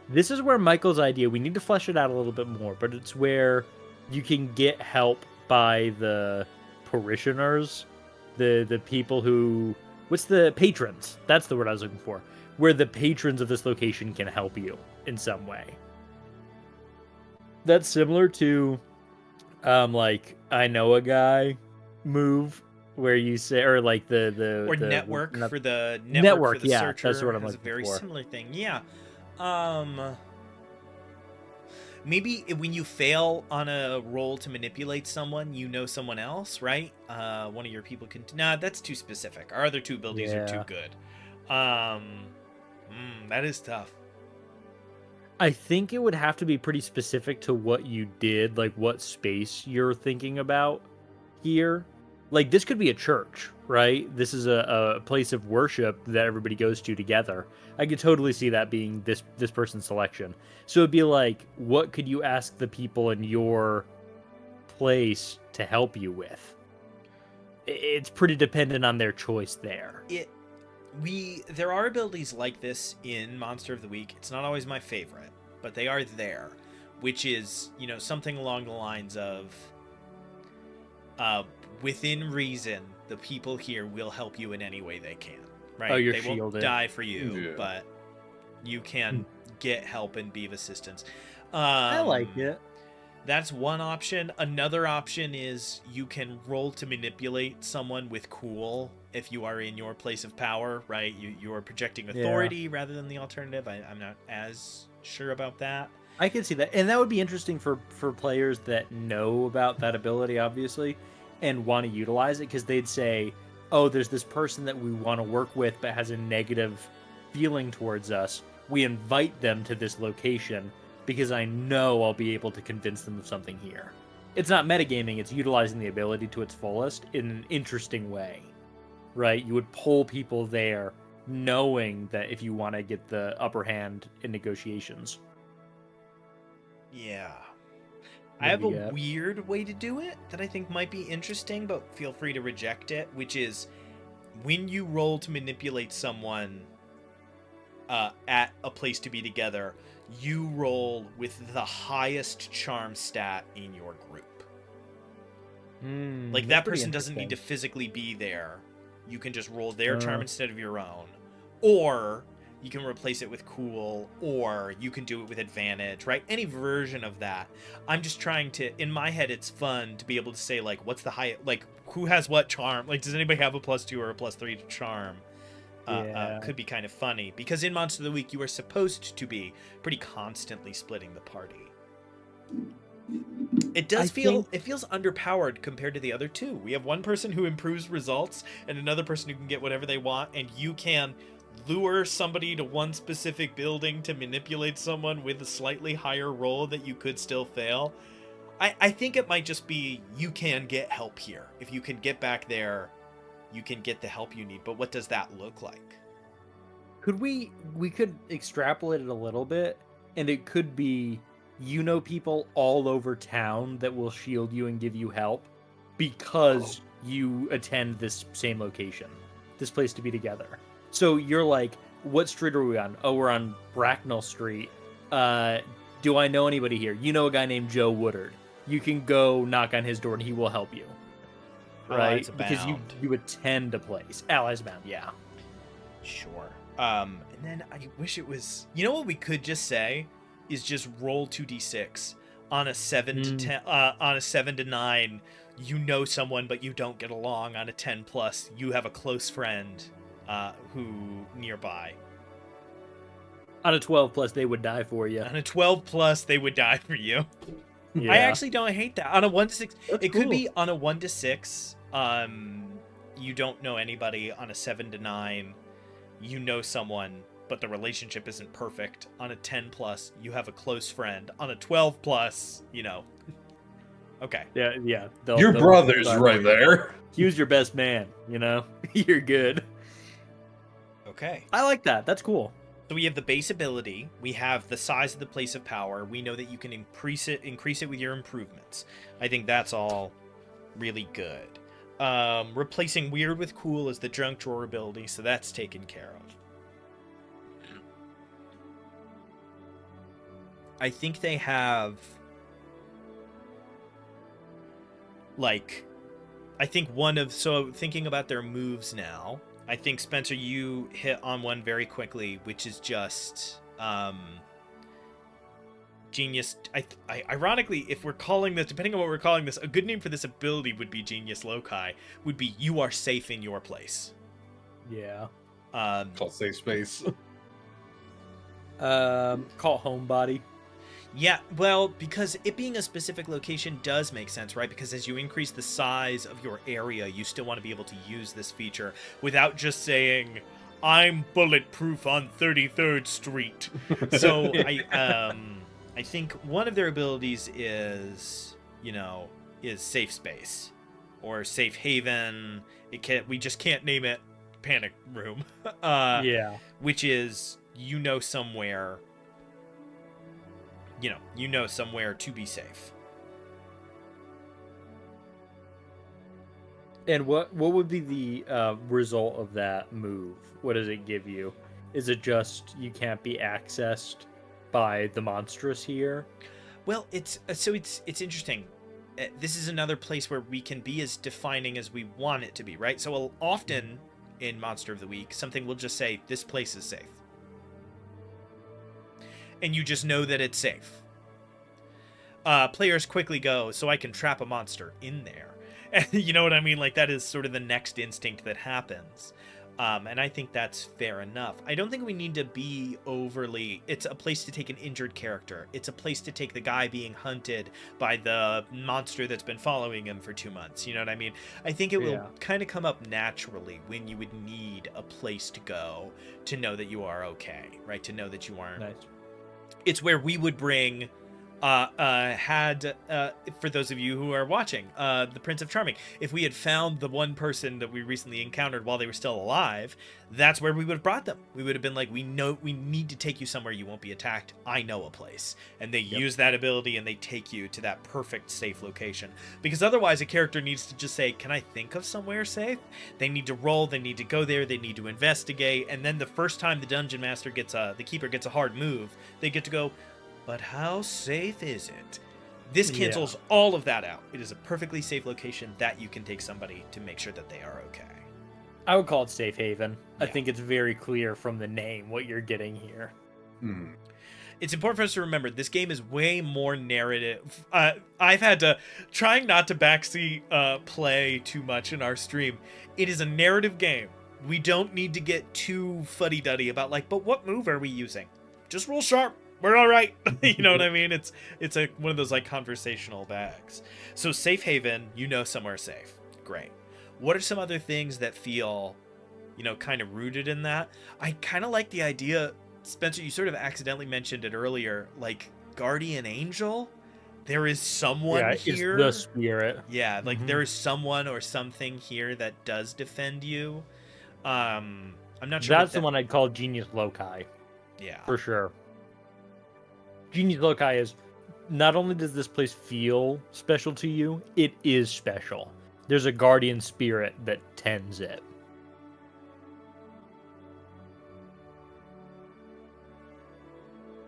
This is where Michael's idea, we need to flesh it out a little bit more, but it's where you can get help by the parishioners, the people who, what's the patrons? That's the word I was looking for. Where the patrons of this location can help you in some way. That's similar to, like, I know a guy move, where you say, or like the network for the network for the searcher. That's what I'm looking for. A very similar thing. Yeah. Maybe when you fail on a roll to manipulate someone, you know someone else, right? One of your people can. Nah, that's too specific. Our other two abilities are too good. That is tough. I think it would have to be pretty specific to what you did, like what space you're thinking about here. Like, this could be a church, right? This is a place of worship that everybody goes to together. I could totally see that being this person's selection. So it'd be like, what could you ask the people in your place to help you with? It's pretty dependent on their choice there. There are abilities like this in Monster of the Week. It's not always my favorite, but they are there, which is, something along the lines of, within reason, the people here will help you in any way they can. Right? Oh, you're they shielded. Won't die for you, but you can get help and be of assistance. I like it. That's one option. Another option is you can roll to manipulate someone with cool if you are in your place of power, right? You are projecting authority rather than the alternative. I'm not as sure about that. I can see that. And that would be interesting for players that know about that ability, obviously, and want to utilize it, because they'd say, oh, there's this person that we want to work with but has a negative feeling towards us. We invite them to this location because I know I'll be able to convince them of something here. It's not metagaming, it's utilizing the ability to its fullest in an interesting way, right? You would pull people there knowing that if you want to get the upper hand in negotiations. Yeah. I have a weird way to do it that I think might be interesting, but feel free to reject it, which is when you roll to manipulate someone at a place to be together, you roll with the highest charm stat in your group. Like, that person doesn't need to physically be there you can just roll their charm instead of your own, or you can replace it with cool, or you can do it with advantage, right? Any version of that. I'm just trying to, in my head, it's fun to be able to say, like, what's the high, like, who has what charm? Like, does anybody have a +2 or a +3 to charm? Could be kind of funny, because in Monster of the Week, you are supposed to be pretty constantly splitting the party. It does it feels underpowered compared to the other two. We have one person who improves results and another person who can get whatever they want, and you can lure somebody to one specific building to manipulate someone with a slightly higher roll that you could still fail. I think it might just be you can get help here. If you can get back there, you can get the help you need. But what does that look like? Could we could extrapolate it a little bit, and it could be, you know, people all over town that will shield you and give you help because you attend this same location, this place to be together. So you're like, what street are we on? Oh, we're on Bracknell Street. Do I know anybody here? You know a guy named Joe Woodard. You can go knock on his door and he will help you. Right? Because you attend a place. Allies Bound, yeah. Sure. And then I wish it was, you know what we could just say is just roll 2d6 on a 7 to 10, on a 7 to 9. You know someone, but you don't get along. On a 10+, you have a close friend who nearby. On a 12+, they would die for you. On a 12+, they would die for you. Yeah. I actually don't hate that. On a 1 to 6, That's it could cool. be on a 1 to 6. You don't know anybody. On a 7 to 9, you know someone, but the relationship isn't perfect. On a 10+, you have a close friend. On a 12+, you know. Okay. Yeah. Your brother's right there. Use your best man, you know? You're good. Okay. I like that. That's cool. So we have the base ability. We have the size of the place of power. We know that you can increase it with your improvements. I think that's all really good. Replacing weird with cool is the junk drawer ability, so that's taken care of. I think they have, like, so thinking about their moves now, I think, Spencer, you hit on one very quickly, which is just genius. Ironically, if we're calling this, depending on what we're calling this, a good name for this ability would be genius loci, would be you are safe in your place. Yeah. Called safe space. Call homebody. Yeah, well, because it being a specific location does make sense, right? Because as you increase the size of your area, you still want to be able to use this feature without just saying, I'm bulletproof on 33rd Street. So I think one of their abilities is, is safe space or safe haven. We just can't name it panic room. Yeah. Which is, somewhere. Somewhere to be safe. And what would be the result of that move? What does it give you? Is it just you can't be accessed by the monstrous here? Well, it's interesting. This is another place where we can be as defining as we want it to be, right? So often in Monster of the Week, something will just say, this place is safe. And you just know that it's safe. Players quickly go, so I can trap a monster in there. You know what I mean? Like, that is sort of the next instinct that happens. And I think that's fair enough. I don't think we need to be overly... It's a place to take an injured character. It's a place to take the guy being hunted by the monster that's been following him for 2 months. You know what I mean? I think it will kind of come up naturally when you would need a place to go to know that you are okay, right? To know that you aren't... Nice. It's where we would bring... for those of you who are watching, the Prince of Charming, if we had found the one person that we recently encountered while they were still alive, that's where we would have brought them. We would have been like, we need to take you somewhere you won't be attacked. I know a place. And they use that ability and they take you to that perfect safe location. Because otherwise a character needs to just say, can I think of somewhere safe? They need to roll, they need to go there, they need to investigate, and then the first time the dungeon master the keeper gets a hard move, they get to go, but how safe is it? This cancels all of that out. It is a perfectly safe location that you can take somebody to make sure that they are okay. I would call it safe haven. I Yeah. think it's very clear from the name what you're getting here. Hmm. It's important for us to remember this game is way more narrative. I've had to trying not to backseat play too much in our stream. It is a narrative game. We don't need to get too fuddy-duddy about like, but what move are we using? Just roll sharp. We're all right. You know what I mean? It's one of those like conversational bags. So safe haven, somewhere safe. Great. What are some other things that feel, kind of rooted in that? I kind of like the idea, Spencer, you sort of accidentally mentioned it earlier, like guardian angel. There is someone here. It's the spirit. Yeah, like there is someone or something here that does defend you. I'm not sure. That's the one I'd call Genius Loci. Yeah. For sure. Genius Loci is, not only does this place feel special to you, it is special. There's a guardian spirit that tends it.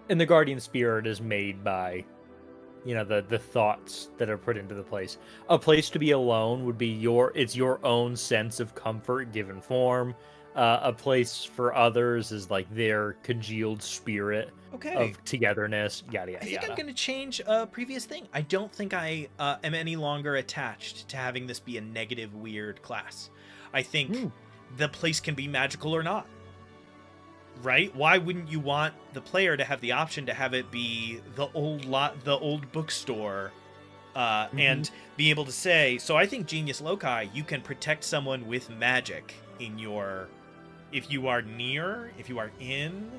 And the guardian spirit is made by, the thoughts that are put into the place. A place to be alone would be it's your own sense of comfort given form. A place for others is like their congealed spirit of togetherness, yada, yada, I think yada. I'm going to change a previous thing. I don't think I am any longer attached to having this be a negative, weird class. I think the place can be magical or not. Right? Why wouldn't you want the player to have the option to have it be the old bookstore, and be able to say? So I think Genius Loci, you can protect someone with magic in your, if you are near, if you are in.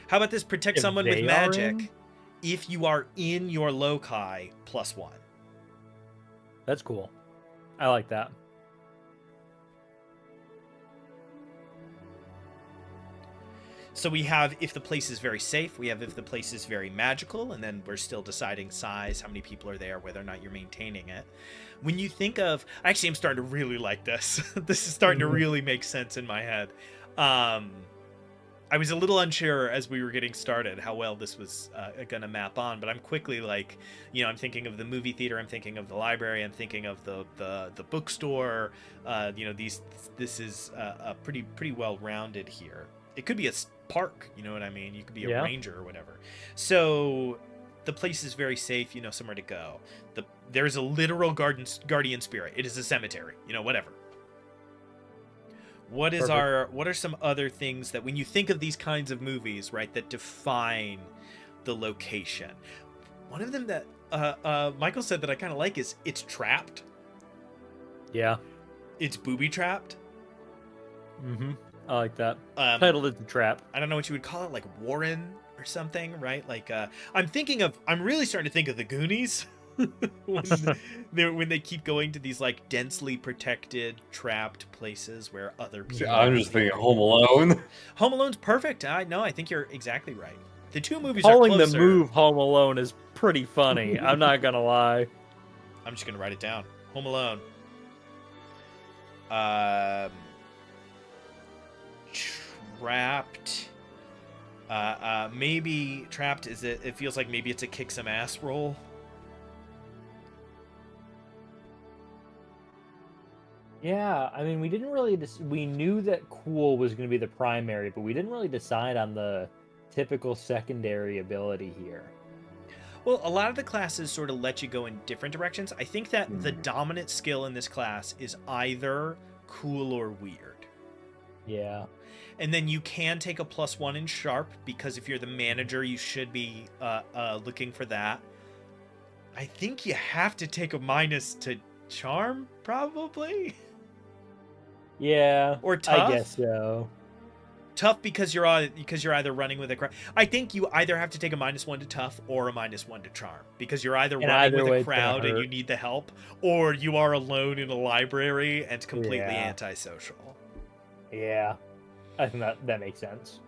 How about this? Protect If someone with they are magic in? if you are in your loci +1. That's cool. I like that. So we have if the place is very safe, we have if the place is very magical, and then we're still deciding size, how many people are there, whether or not you're maintaining it. When you think of, actually, I'm starting to really like this. This is starting to really make sense in my head. I was a little unsure as we were getting started how well this was going to map on, but I'm quickly like, I'm thinking of the movie theater, I'm thinking of the library, I'm thinking of the bookstore. This is a pretty well rounded here. It could be a park, you know what I mean? You could be a ranger or whatever. So the place is very safe, somewhere to go. There's a literal guardian spirit. It is a cemetery, whatever. What are some other things that when you think of these kinds of movies, right, that define the location? One of them that Michael said that I kind of like is it's trapped. Yeah. It's booby trapped. I like that. Titled "It's a Trap." I don't know what you would call it, like Warren or something, right? Like I'm really starting to think of the Goonies. when they keep going to these like densely protected, trapped places where other people. I'm just thinking Home Alone. Home Alone's perfect. I think you're exactly right. The two movies Calling are closer. the move Home Alone is pretty funny. I'm not gonna lie. I'm just gonna write it down. Home Alone. Trapped. Maybe trapped is it? It feels like maybe it's a kick some ass roll. Yeah, I mean, we didn't really. We knew that cool was going to be the primary, but we didn't really decide on the typical secondary ability here. Well, a lot of the classes sort of let you go in different directions. I think that the dominant skill in this class is either cool or weird. Yeah. And then you can take a +1 in sharp, because if you're the manager, you should be looking for that. I think you have to take a minus to charm, probably. Yeah. Or tough. I guess so. Tough because you're either running with a crowd. I think you either have to take a -1 to tough or a -1 to charm, because you're either running with a crowd and you need the help, or you are alone in a library and completely antisocial. Yeah, I think that makes sense.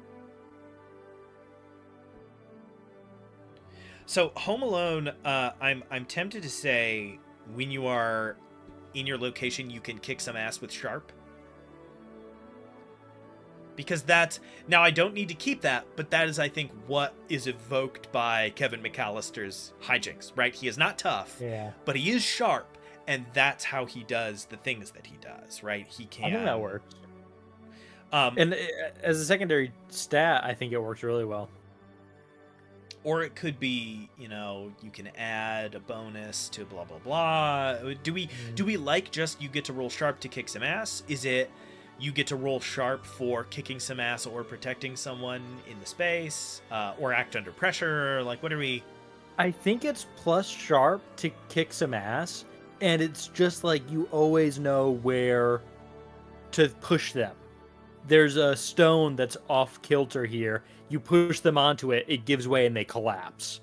So Home Alone, I'm tempted to say when you are in your location, you can kick some ass with sharp. Because now I don't need to keep that, but that is, I think, what is evoked by Kevin McAllister's hijinks, right? He is not tough, but he is sharp, and that's how he does the things that he does, right? He can. I think that works. Um, And as a secondary stat, I think it works really well. or it could be, you can add a bonus to blah blah blah. Do we like just you get to roll sharp to kick some ass? Is it you get to roll sharp for kicking some ass or protecting someone in the space, or act under pressure? Like, what are we? I think it's plus sharp to kick some ass, and it's just like you always know where to push them. There's a stone that's off kilter here. You push them onto it, it gives way and they collapse.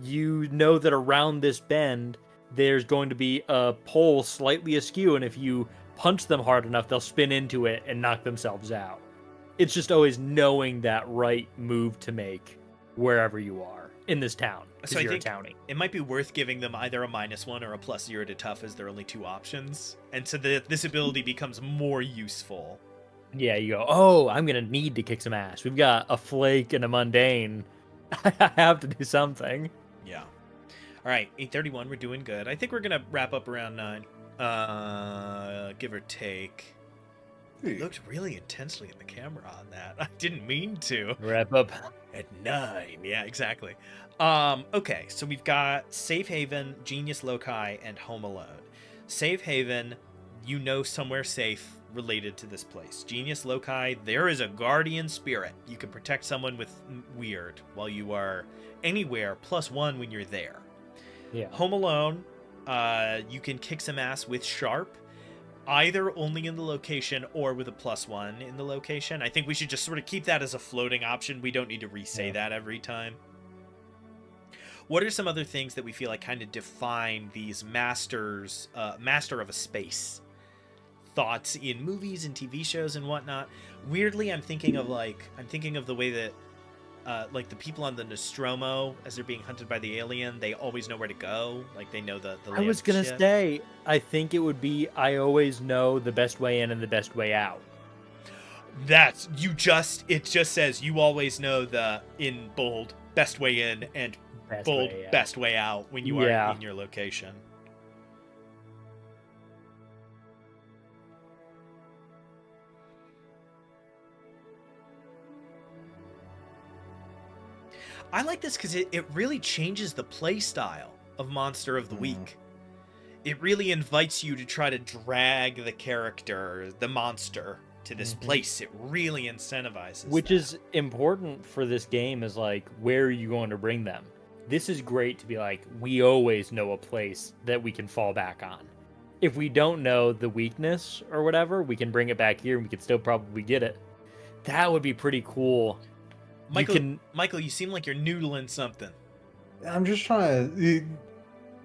You know that around this bend, there's going to be a pole slightly askew, and if you punch them hard enough, they'll spin into it and knock themselves out. It's just always knowing that right move to make wherever you are in this town. So I you're think a townie. it might be worth giving them either a -1 or a +0 to tough, as there are only 2 options, and so that this ability becomes more useful. Yeah, you go, oh, I'm going to need to kick some ass. We've got a flake and a mundane. I have to do something. Yeah. All right, 8:31, we're doing good. I think we're going to wrap up around 9, give or take. I looked really intensely at the camera on that. I didn't mean to. Wrap up. At 9, yeah, exactly. Okay, so we've got Safe Haven, Genius Loci, and Home Alone. Safe Haven, somewhere safe related to this place. Genius Loci, there is a guardian spirit. You can protect someone with weird while you are anywhere, +1 when you're there. Yeah. Home Alone, you can kick some ass with sharp, either only in the location or with a +1 in the location. I think we should just sort of keep that as a floating option. We don't need to re-say that every time. What are some other things that we feel like kind of define these master of a space thoughts in movies and TV shows and whatnot? Weirdly, I'm thinking of the way that like the people on the Nostromo, as they're being hunted by the alien, they always know where to go. Like, they know the I was going to say, I think it would be, I always know the best way in and the best way out. It just says you always know the, in bold, best way in, and bold, best way out when you are in your location. I like this because it really changes the play style of Monster of the Week. It really invites you to try to drag the character, the monster, to this place. It really incentivizes Which that. is important for this game, is like, where are you going to bring them? This is great to be like, we always know a place that we can fall back on. If we don't know the weakness or whatever, we can bring it back here and we can still probably get it. That would be pretty cool. Michael, you seem like you're noodling something. I'm just trying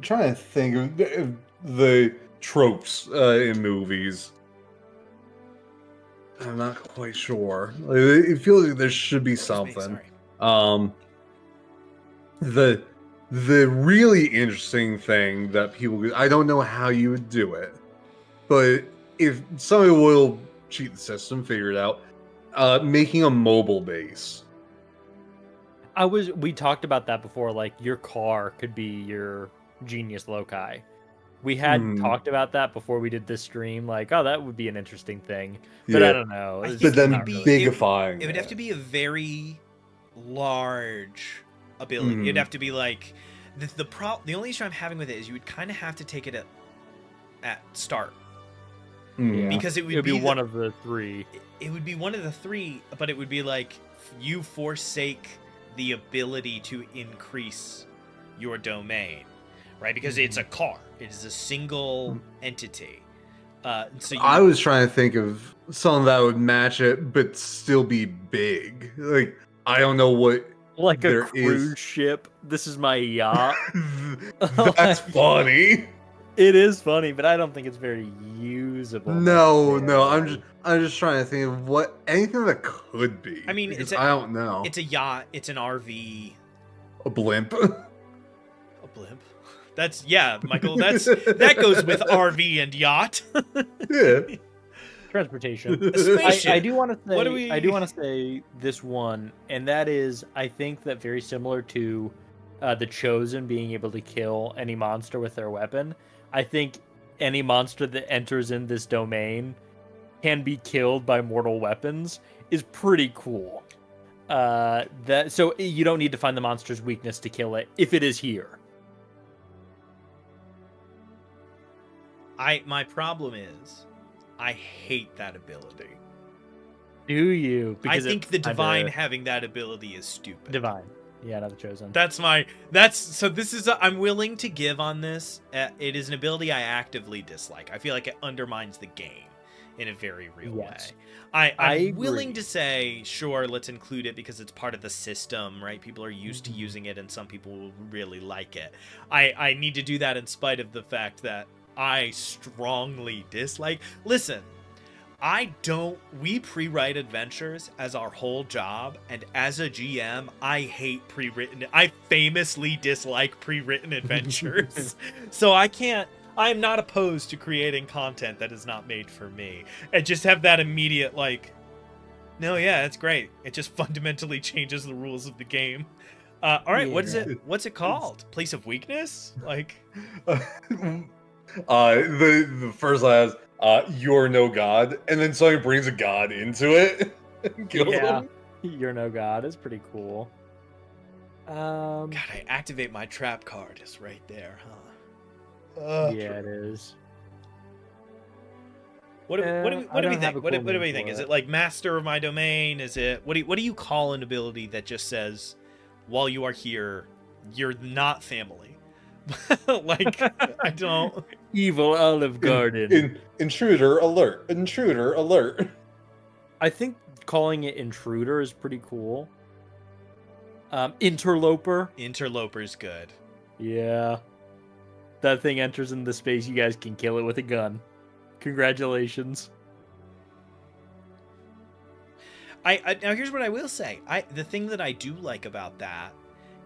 to think of the tropes in movies. I'm not quite sure. It feels like there should be something. The really interesting thing that people, I don't know how you would do it, but if somebody will cheat the system, figure it out, making a mobile base. We talked about that before, like your car could be your Genius Loci. We had talked about that before we did this stream, like, oh, that would be an interesting thing. But I don't know. But then bigifying it would have to be a very large ability. It'd have to be like the only issue I'm having with it is you would kind of have to take it at start. Because it would be one of the 3. It would be one of the 3, but it would be like you forsake the ability to increase your domain, right? Because it's a car. It is a single entity. So I was trying to think of something that would match it, but still be big. Like, I don't know what. Like a cruise ship. This is my yacht. That's funny. It is funny, but I don't think it's very usable. No, I'm just trying to think of anything that could be. I mean, I don't know. It's a yacht. It's an RV. A blimp. A blimp. Michael. That goes with RV and yacht. Yeah. Transportation. I do want to say. I do want to say this one, and that is, I think that very similar to the Chosen being able to kill any monster with their weapon. I think any monster that enters in this domain can be killed by mortal weapons is pretty cool. So you don't need to find the monster's weakness to kill it if it is here. My problem is I hate that ability. Do you? I think the divine having that ability is stupid. Divine. Yeah, not the chosen. So this is I'm willing to give on this. It is an ability I actively dislike. I feel like it undermines the game in a very real way. I'm willing to say, sure, let's include it because it's part of the system, right? People are used to using it and some people will really like it. I need to do that in spite of the fact that I strongly dislike. Listen, we pre-write adventures as our whole job, and as a GM, I famously dislike pre-written adventures. So I'm not opposed to creating content that is not made for me. And just have that immediate, no, yeah, that's great. It just fundamentally changes the rules of the game. All right, Yeah. what's it called? Place of weakness? The first line is, you're no god, and then somebody brings a god into it and kills him. You're no god is pretty cool. God, I activate my trap card. It's right there, huh? Yeah, it is. What do we think? What do we name think? for Is it. it like master of my domain? Is it what do you call an ability that just says, while you are here, you're not family? I don't. Evil Olive Garden. Intruder alert! Intruder alert! I think calling it intruder is pretty cool. Interloper. Interloper's good. Yeah. That thing enters into space, you guys can kill it with a gun. Congratulations. Now here's what I will say. The thing that I do like about that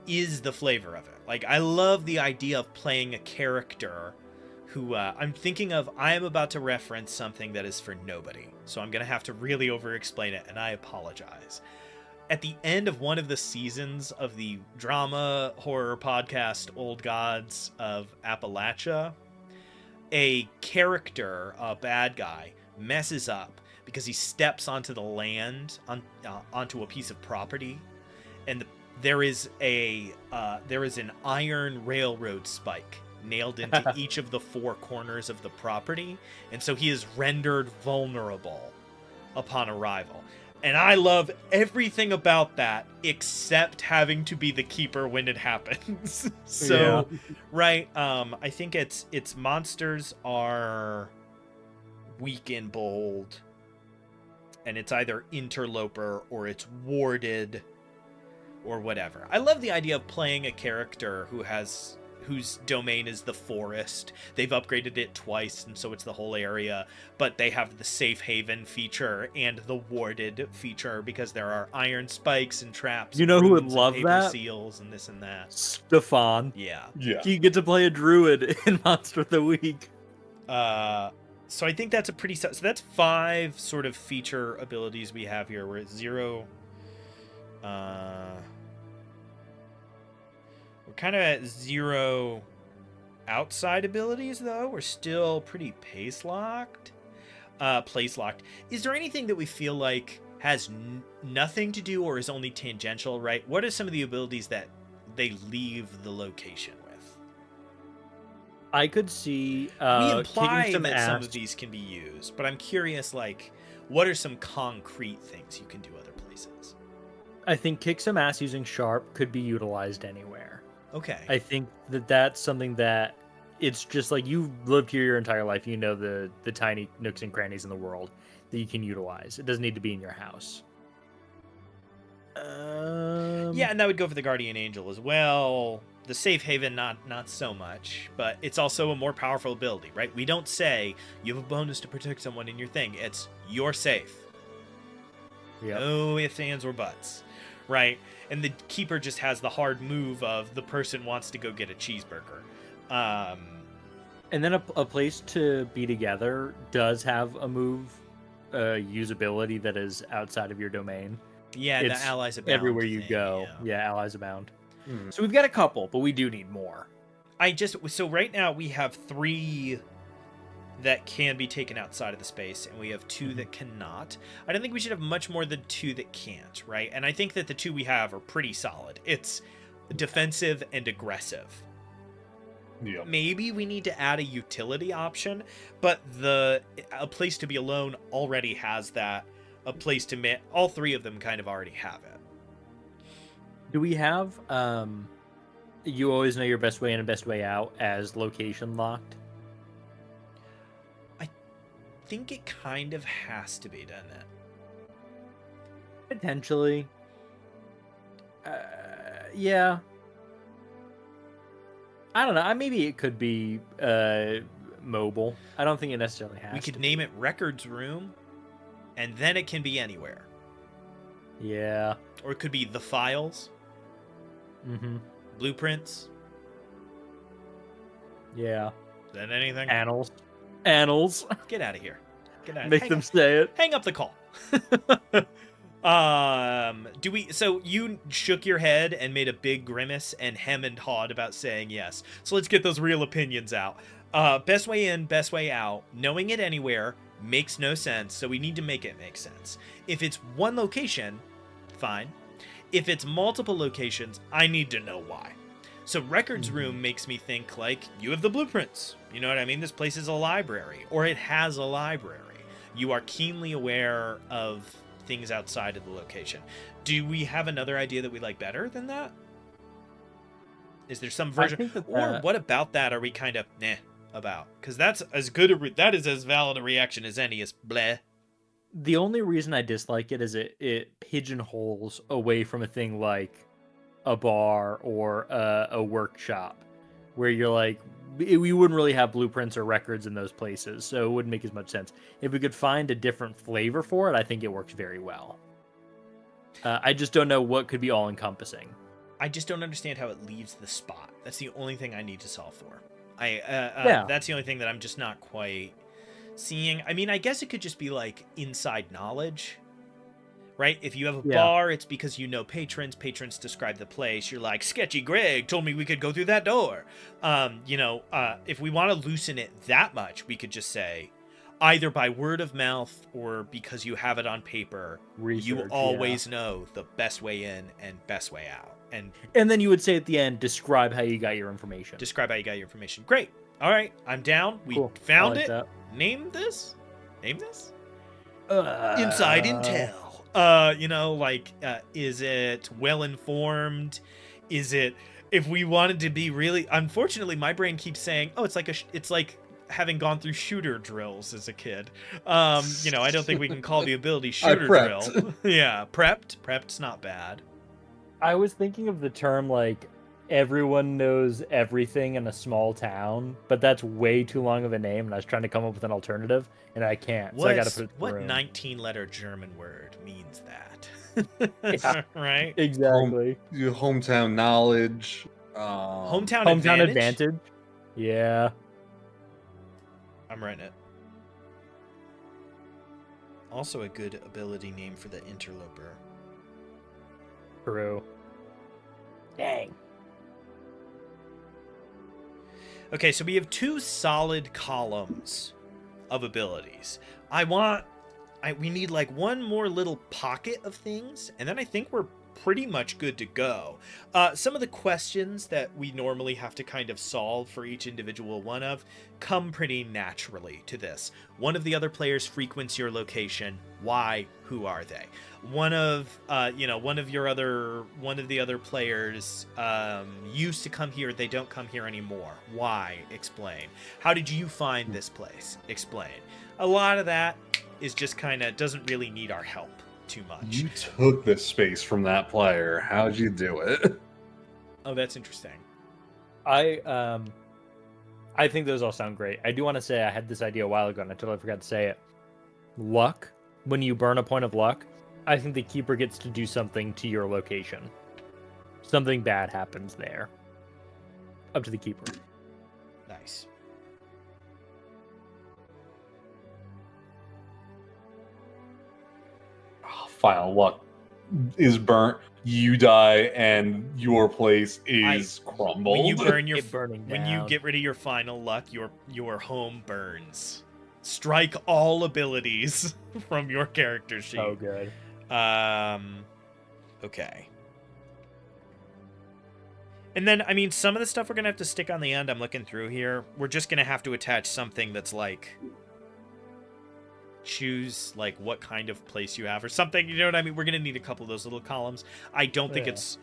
is the flavor of it. I love the idea of playing a character who I am about to reference something that is for nobody. So I'm going to have to really over-explain it, and I apologize. At the end of one of the seasons of the drama horror podcast Old Gods of Appalachia, a character, a bad guy, messes up because he steps onto the land, onto a piece of property, and there is an iron railroad spike nailed into each of the four corners of the property, and so he is rendered vulnerable upon arrival. And I love everything about that except having to be the keeper when it happens. So, yeah. Right, I think its monsters are weak and bold, and it's either interloper or it's warded or whatever. I love the idea of playing a character whose domain is the forest. They've upgraded it twice, and so it's the whole area, but they have the safe haven feature and the warded feature because there are iron spikes and traps. You know who would love paper that? Seals and this and that. Stefan. Yeah. You get to play a druid in Monster of the Week. So I think that's so that's 5 sort of feature abilities we have here. We're at 0. We're kind of at 0 outside abilities, though. We're still pretty place locked. Is there anything that we feel like has nothing to do or is only tangential, right? What are some of the abilities that they leave the location with? I could see we imply that some of these can be used, but I'm curious, what are some concrete things you can do other places? I think kick some ass using sharp could be utilized anywhere. Okay. I think that's something that it's just like you've lived here your entire life. You know the tiny nooks and crannies in the world that you can utilize. It doesn't need to be in your house. Yeah, and that would go for the Guardian Angel as well. The Safe Haven, not so much, but it's also a more powerful ability, right? We don't say you have a bonus to protect someone in your thing. It's you're safe. Yep. No ifs, ands, or buts, right? And the Keeper just has the hard move of the person wants to go get a cheeseburger. And then a place to be together does have a move usability that is outside of your domain. Yeah, the Allies Abound everywhere you go. Yeah, Allies Abound. So we've got a couple, but we do need more. So right now we have 3 that can be taken outside of the space, and we have 2 that cannot. I don't think we should have much more than 2 that can't, right? And I think that the 2 we have are pretty solid. It's defensive and aggressive. Yeah. Maybe we need to add a utility option, but a place to be alone already has that. A place to all 3 of them kind of already have it. Do we have you always know your best way in and best way out as location locked? I think it kind of has to be, doesn't it? Potentially. Yeah. I don't know. Maybe it could be mobile. I don't think it necessarily has. We could to name it Records Room, and then it can be anywhere. Yeah. Or it could be The Files. Mm-hmm. Blueprints. Yeah. Is that anything? Annals. Get out of here. Get out. Make them say it. Hang up the call. So you shook your head and made a big grimace and hem and hawed about saying yes. So let's get those real opinions out. Best way in, best way out. Knowing it anywhere makes no sense, so we need to make it make sense. If it's one location, fine. If it's multiple locations, I need to know why. So Records Room makes me think like, you have the blueprints. You know what I mean? This place is a library, or it has a library. You are keenly aware of things outside of the location. Do we have another idea that we like better than that? Is there some version? Or what about that are we kind of about? Because that's as good that is as valid a reaction as any, is bleh. The only reason I dislike it is it pigeonholes away from a thing like a bar or a workshop, where you're like, we wouldn't really have blueprints or records in those places, so it wouldn't make as much sense. If we could find a different flavor for it, I think it works very well. I just don't know what could be all-encompassing. I just don't understand how it leaves the spot. That's the only thing I need to solve for. That's the only thing that I'm just not quite seeing. I mean, I guess it could just be like inside knowledge, right? If you have a bar, it's because you know patrons. Patrons describe the place. You're like, Sketchy Greg told me we could go through that door. If we want to loosen it that much, we could just say, either by word of mouth or because you have it on paper, you always know the best way in and best way out. And then you would say at the end, describe how you got your information. Great. All right, I'm down. We found it. That. Name this. Inside Intel. Is it well informed? Is it, if we wanted to be really, unfortunately, my brain keeps saying, oh, it's like having gone through shooter drills as a kid. I don't think we can call the ability shooter drill. Yeah, prepked's not bad. I was thinking of the term like everyone knows everything in a small town, but that's way too long of a name, and I was trying to come up with an alternative, and I can't. So I got to put it what through. 19-letter German word means that? Yeah, right? Exactly. Hometown knowledge. Hometown advantage. Yeah. I'm writing it. Also a good ability name for the interloper. True. Dang. Okay, so we have 2 solid columns of abilities. We need like one more little pocket of things, and then I think we're pretty much good to go. Some of the questions that we normally have to kind of solve for each individual one of come pretty naturally to this. One of the other players frequents your location. Why? Who are they? One of the other players used to come here. They don't come here anymore. Why? Explain. How did you find this place? Explain. A lot of that is just kind of doesn't really need our help too much. You took this space from that player. How'd you do it? Oh, that's interesting. I think those all sound great. I do want to say I had this idea a while ago and I totally forgot to say it. Luck. When you burn a point of luck, I think the keeper gets to do something to your location. Something bad happens there. Up to the keeper. Nice. Final luck is burnt, you die, and your place is crumbled. When you burn It burning when you down. get rid of your final luck, your home burns. strike all abilities from your character sheet. Oh, good. Okay. And then, I mean, some of the stuff we're going to have to stick on the end. I'm looking through here. We're just going to have to attach something that's like, choose like what kind of place you have or something. You know what I mean? We're going to need a couple of those little columns. I don't think it's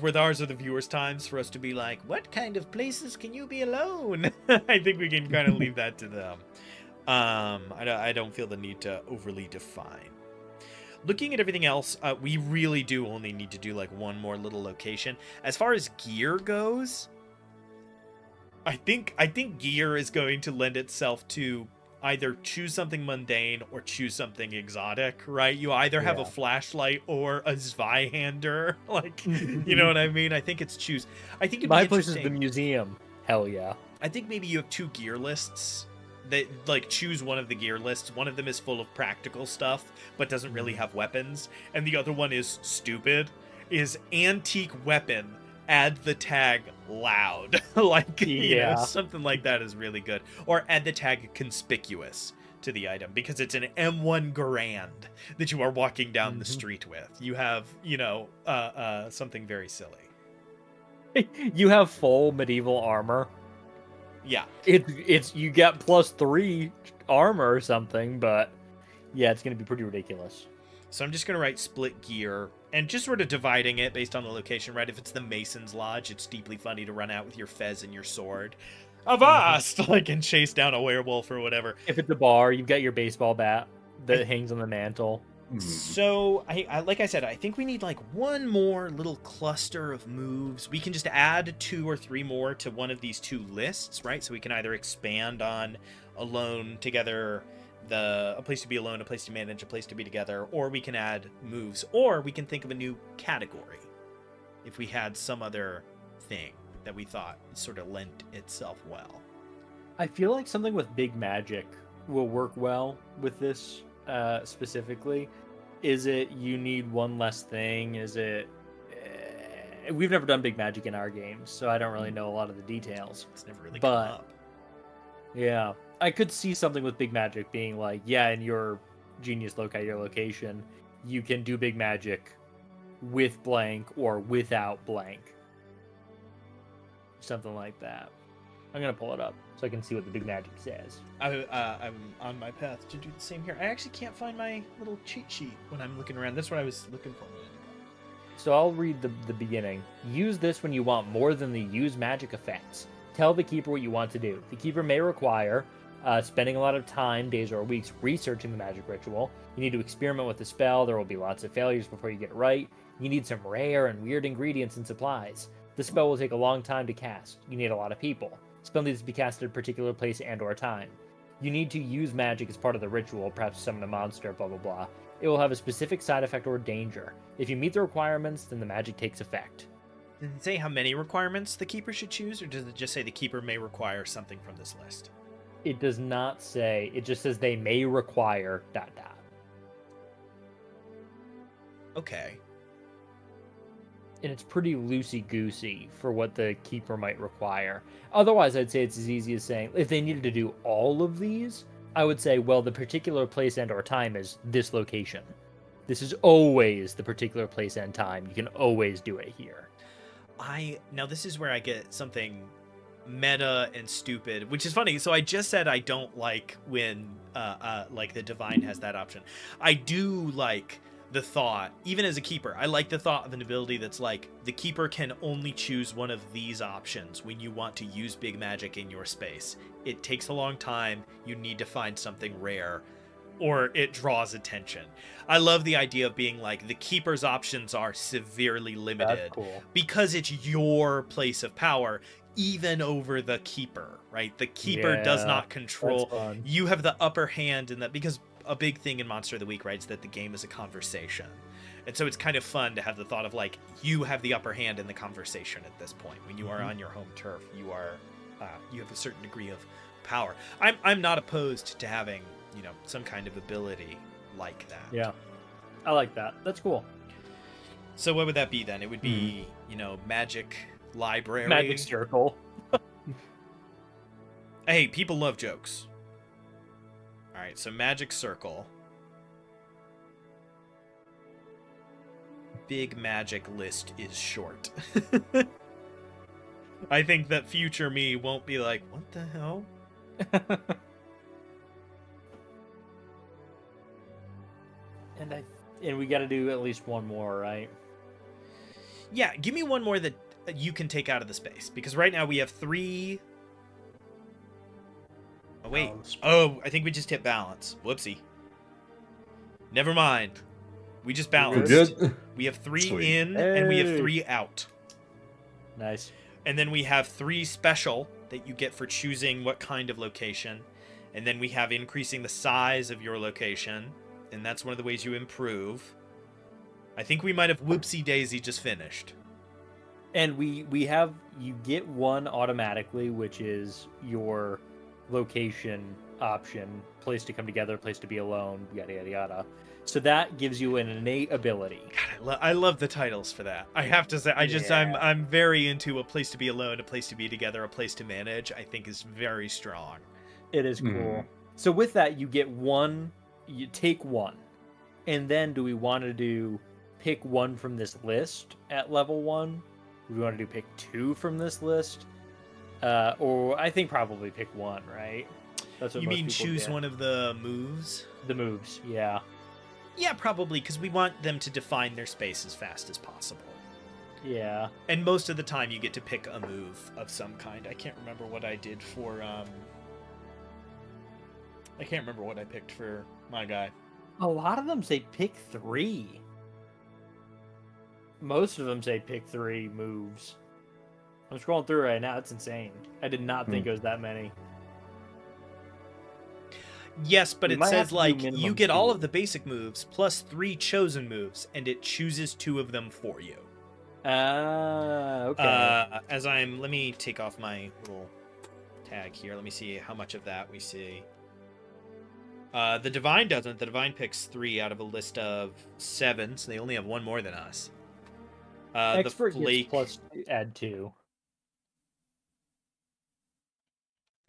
worth ours or the viewers' times for us to be like, what kind of places can you be alone? I think we can kind of leave that to them. I don't feel the need to overly define. Looking at everything else, we really do only need to do like one more little location. As far as gear goes, I think gear is going to lend itself to either choose something mundane or choose something exotic, right? You either have a flashlight or a Zweihander, like, you know what I mean? I think it's choose. I think My place is the museum. Hell yeah. I think maybe you have 2 gear lists. That like choose one of the gear lists. One of them is full of practical stuff but doesn't really have weapons, and the other one is stupid. Is antique weapon, add the tag loud. Like, you know, something like that is really good. Or add the tag conspicuous to the item because it's an M1 Garand that you are walking down the street with. You have, you know, something very silly. You have full medieval armor. Yeah. It's you get +3 armor or something, but yeah, it's going to be pretty ridiculous. So I'm just going to write split gear and just sort of dividing it based on the location, right? If it's the Mason's Lodge, it's deeply funny to run out with your fez and your sword. Avast! Like, and chase down a werewolf or whatever. If it's a bar, you've got your baseball bat that hangs on the mantle. So, I like I said, I think we need like one more little cluster of moves. We can just add 2 or 3 more to one of these 2 lists, right? So we can either expand on alone together, a place to be alone, a place to manage, a place to be together, or we can add moves, or we can think of a new category if we had some other thing that we thought sort of lent itself well. I feel like something with big magic will work well with this specifically. Is it you need one less thing? Is it... we've never done big magic in our games, so I don't really know a lot of the details. It's never really come up. Yeah, I could see something with big magic being like, yeah, in your genius loci, your location, you can do big magic with blank or without blank. Something like that. I'm going to pull it up so I can see what the big magic says. I'm on my path to do the same here. I actually can't find my little cheat sheet when I'm looking around. That's what I was looking for. So I'll read the beginning. Use this when you want more than the use magic effects. Tell the keeper what you want to do. The keeper may require spending a lot of time, days or weeks, researching the magic ritual. You need to experiment with the spell. There will be lots of failures before you get it right. You need some rare and weird ingredients and supplies. The spell will take a long time to cast. You need a lot of people. Spell needs to be cast at a particular place and or time. You need to use magic as part of the ritual, perhaps summon a monster, blah blah blah. It will have a specific side effect or danger. If you meet the requirements, then the magic takes effect. Does it say how many requirements the keeper should choose, or does it just say the keeper may require something from this list? It does not say, it just says they may require ... Okay. And it's pretty loosey-goosey for what the keeper might require. Otherwise, I'd say it's as easy as saying, if they needed to do all of these, I would say, well, the particular place and or time is this location. This is always the particular place and time. You can always do it here. Now this is where I get something meta and stupid, which is funny. So I just said I don't like when like the divine has that option. I do like the thought, even as a keeper, I like the thought of an ability that's like the keeper can only choose one of these options when you want to use big magic in your space. It takes a long time, you need to find something rare, or it draws attention. I love the idea of being like the keeper's options are severely limited. That's cool. Because it's your place of power, even over the keeper, right? The keeper does not control. You have the upper hand in that, because a big thing in Monster of the Week, right, is that the game is a conversation. And so it's kind of fun to have the thought of like, you have the upper hand in the conversation at this point. When you are on your home turf, you are, you have a certain degree of power. I'm not opposed to having, you know, some kind of ability like that. Yeah, I like that. That's cool. So what would that be then? It would be, you know, magic library. Magic circle. Hey, people love jokes. All right, so magic circle. Big magic list is short. I think that future me won't be like, what the hell? And we got to do at least one more, right? Yeah, give me one more that you can take out of the space. Because right now we have 3... Oh, wait. Oh, I think we just hit balance. Whoopsie. Never mind. We just balanced. Good. We have 3 Sweet. in, and we have Hey. 3 out. Nice. And then we have 3 special that you get for choosing what kind of location. And then we have increasing the size of your location. And that's one of the ways you improve. I think we might have whoopsie daisy just finished. And we have, you get one automatically, which is your location option, place to come together, place to be alone, yada yada yada. So that gives you an innate ability. God, I love the titles for that. I have to say, I'm very into a place to be alone, a place to be together, a place to manage. I think is very strong. It is cool. So with that, you get one, you take one. And then do we want to do pick one from this list at level 1? Do we want to do pick 2 from this list? Or I think probably pick 1, right? That's what You most mean people choose get. one of the moves? The moves, yeah. Yeah, probably, because we want them to define their space as fast as possible. Yeah. And most of the time you get to pick a move of some kind. I can't remember what I did for, I can't remember what I picked for my guy. A lot of them say pick 3. Most of them say pick 3 moves. I'm scrolling through right now. It's insane. I did not think it was that many. Yes, but We it might have says, to do like, you minimum get all 2. of the basic moves, plus 3 chosen moves, and it chooses 2 of them for you. Okay. Let me take off my little tag here. Let me see how much of that we see. The Divine doesn't. The Divine picks 3 out of a list of 7, so they only have 1 more than us. Expert the Flake, gets plus add 2.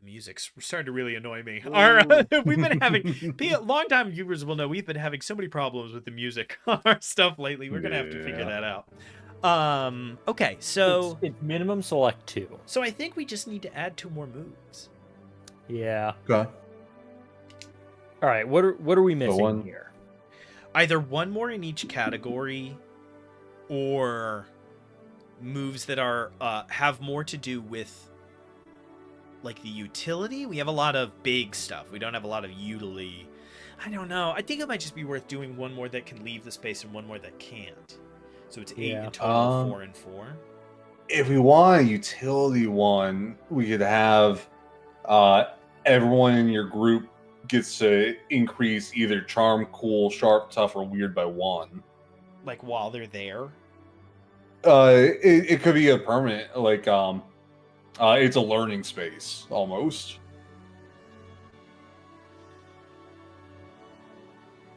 the music's starting to really annoy me. Ooh. We've been having long-time viewers will know we've been having so many problems with the music on our stuff lately. We're gonna have to figure that out. Okay, so It's minimum select 2. So I think we just need to add 2 more moves. Yeah. Okay. All right. What are we missing one- here? Either 1 more in each category, or moves that are have more to do with like the utility. We have a lot of big stuff. We don't have a lot of utility. I don't know. I think it might just be worth doing 1 more that can leave the space and 1 more that can't. So it's 8 in total, 4 and 4. If we want a utility one, we could have everyone in your group gets to increase either charm, cool, sharp, tough, or weird by 1. Like while they're there. It could be a permanent, like it's a learning space almost.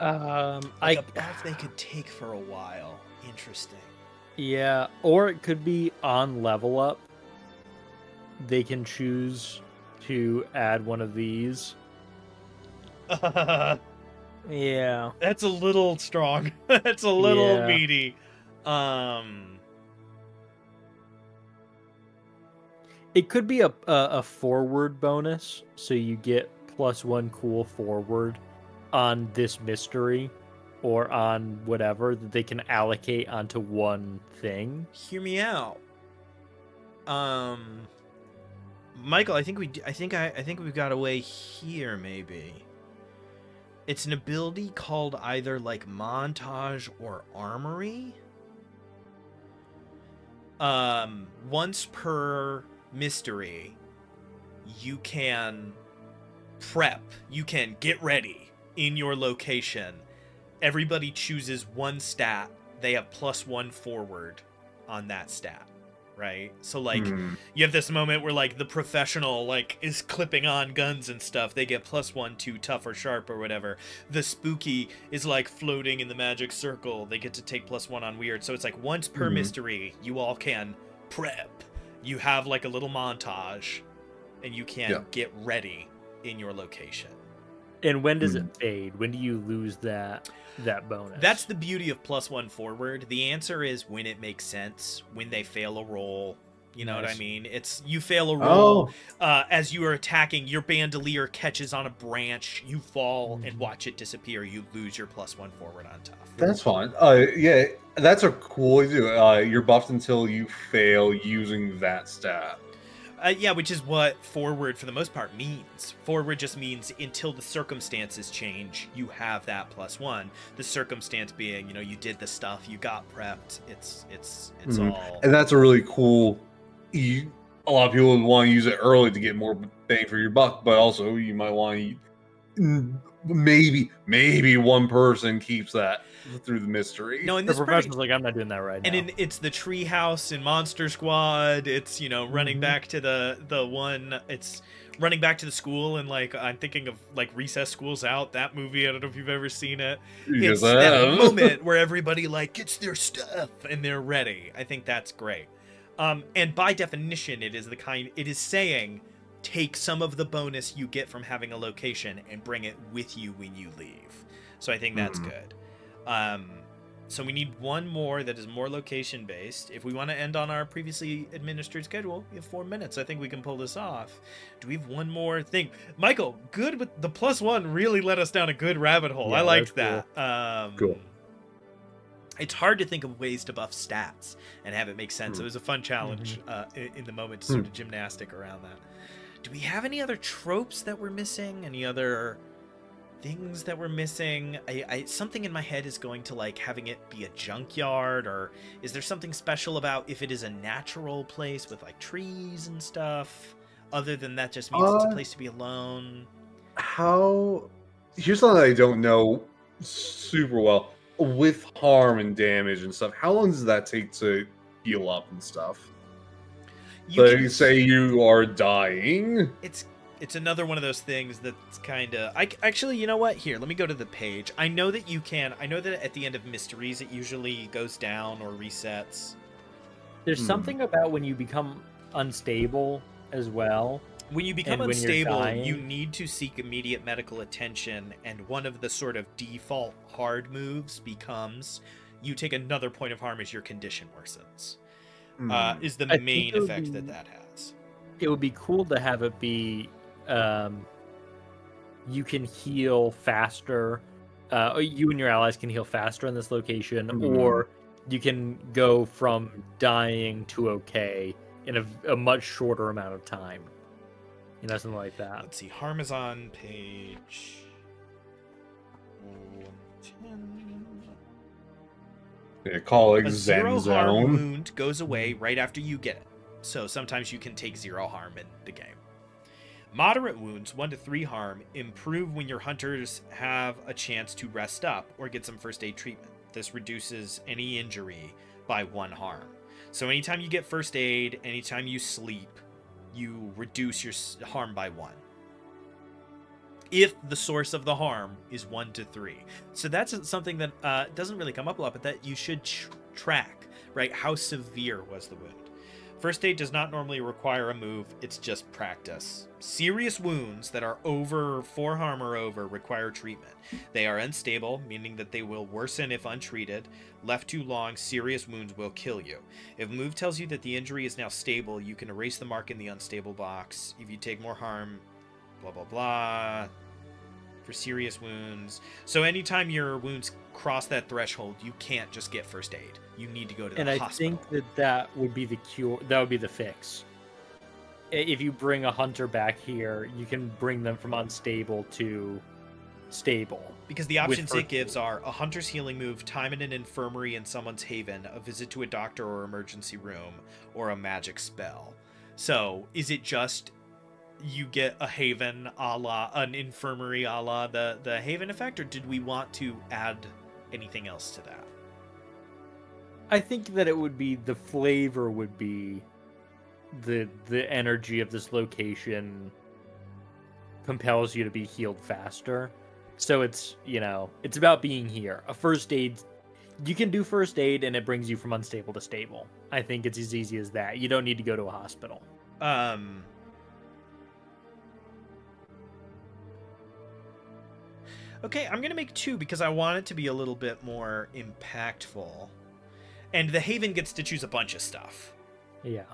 Like a buff they could take for a while. Interesting. Yeah, or it could be on level up. They can choose to add one of these. Yeah. That's a little strong. That's a little Yeah. meaty. It could be a forward bonus, so you get +1 cool forward on this mystery or on whatever that they can allocate onto one thing. Hear me out. Michael, I think we've got a way here maybe. It's an ability called either like montage or armory. Once per mystery, you can prep, you can get ready in your location. Everybody chooses 1 stat. They have +1 forward on that stat, right? So like you have this moment where like the professional like is clipping on guns and stuff. They get +1 to tough or sharp or whatever. The spooky is like floating in the magic circle. They get to take +1 on weird. So it's like once per mystery, you all can prep. You have like a little montage, and you can get ready in your location. And when does it fade? When do you lose that bonus? That's the beauty of +1 forward. The answer is when it makes sense, when they fail a roll. You know what I mean? It's you fail a roll as you are attacking, your bandolier catches on a branch, you fall and watch it disappear. You lose your +1 forward on tough. That's fine. Yeah, that's a cool way to do it. You're buffed until you fail using that stat. Yeah, which is what forward for the most part means. Forward just means until the circumstances change, you have that +1. The circumstance being, you did the stuff, you got prepped. It's all. And that's a really cool. A lot of people would want to use it early to get more bang for your buck, but also you might want to. Maybe one person keeps that through the mystery. No, in The this professional's like, I'm not doing that right now. And it's the treehouse in Monster Squad. It's running back to the one. It's running back to the school, and like I'm thinking of like Recess School's Out. That movie. I don't know if you've ever seen it. It's that moment where everybody like gets their stuff and they're ready. I think that's great. And by definition, it is saying take some of the bonus you get from having a location and bring it with you when you leave. So I think that's good. So we need one more that is more location based. If we want to end on our previously administered schedule, we have 4 minutes. I think we can pull this off. Do we have one more thing? Michael, good with the +1 really led us down a good rabbit hole. Yeah, I liked that's that. Cool. It's hard to think of ways to buff stats and have it make sense. It was a fun challenge in the moment to sort of gymnastic around that. Do we have any other tropes that we're missing? Any other things that we're missing? Something in my head is going to like having it be a junkyard, or is there something special about if it is a natural place with like trees and stuff? Other than that just means it's a place to be alone. Here's something I don't know super well. With harm and damage and stuff, how long does that take to heal up and stuff? You say you are dying. It's another one of those things that's kind of. Actually, you know what? Here, let me go to the page. I know that you can. I know that at the end of mysteries, it usually goes down or resets. There's something about when you become unstable as well. When you become unstable, you need to seek immediate medical attention, and one of the sort of default hard moves becomes you take another point of harm as your condition worsens. Is the main effect that has. It would be cool to have it be you can heal faster. You and your allies can heal faster in this location, or you can go from dying to okay in a much shorter amount of time. Something like that. Let's see. Harm is on page 110. Yeah, call it A Zen 0 Zone. harm wound goes away right after you get it. So sometimes you can take 0 harm in the game. Moderate wounds, 1 to 3 harm, improve when your hunters have a chance to rest up or get some first aid treatment. This reduces any injury by 1 harm. So anytime you get first aid, anytime you sleep, you reduce your harm by 1. If the source of the harm is 1 to 3. So that's something that doesn't really come up a lot, but that you should track, right? How severe was the wound? First aid does not normally require a move, it's just practice. Serious wounds that are over 4 harm or over require treatment. They are unstable, meaning that they will worsen if untreated. Left too long, serious wounds will kill you. If a move tells you that the injury is now stable, you can erase the mark in the unstable box. If you take more harm, blah blah blah. For serious wounds. So anytime your wounds cross that threshold, you can't just get first aid. You need to go to the hospital. And I think that would be the cure. That would be the fix. If you bring a hunter back here, you can bring them from unstable to stable. Because the options it gives are a hunter's healing move, time in an infirmary in someone's haven, a visit to a doctor or emergency room, or a magic spell. So is it just you get a haven a la an infirmary a la the haven effect, or did we want to add anything else to that? I think that it would be the flavor would be the energy of this location compels you to be healed faster. So it's it's about being here. A first aid, you can do first aid and it brings you from unstable to stable. I think it's as easy as that. You don't need to go to a hospital. Okay, I'm gonna make 2 because I want it to be a little bit more impactful. And the Haven gets to choose a bunch of stuff. Yeah.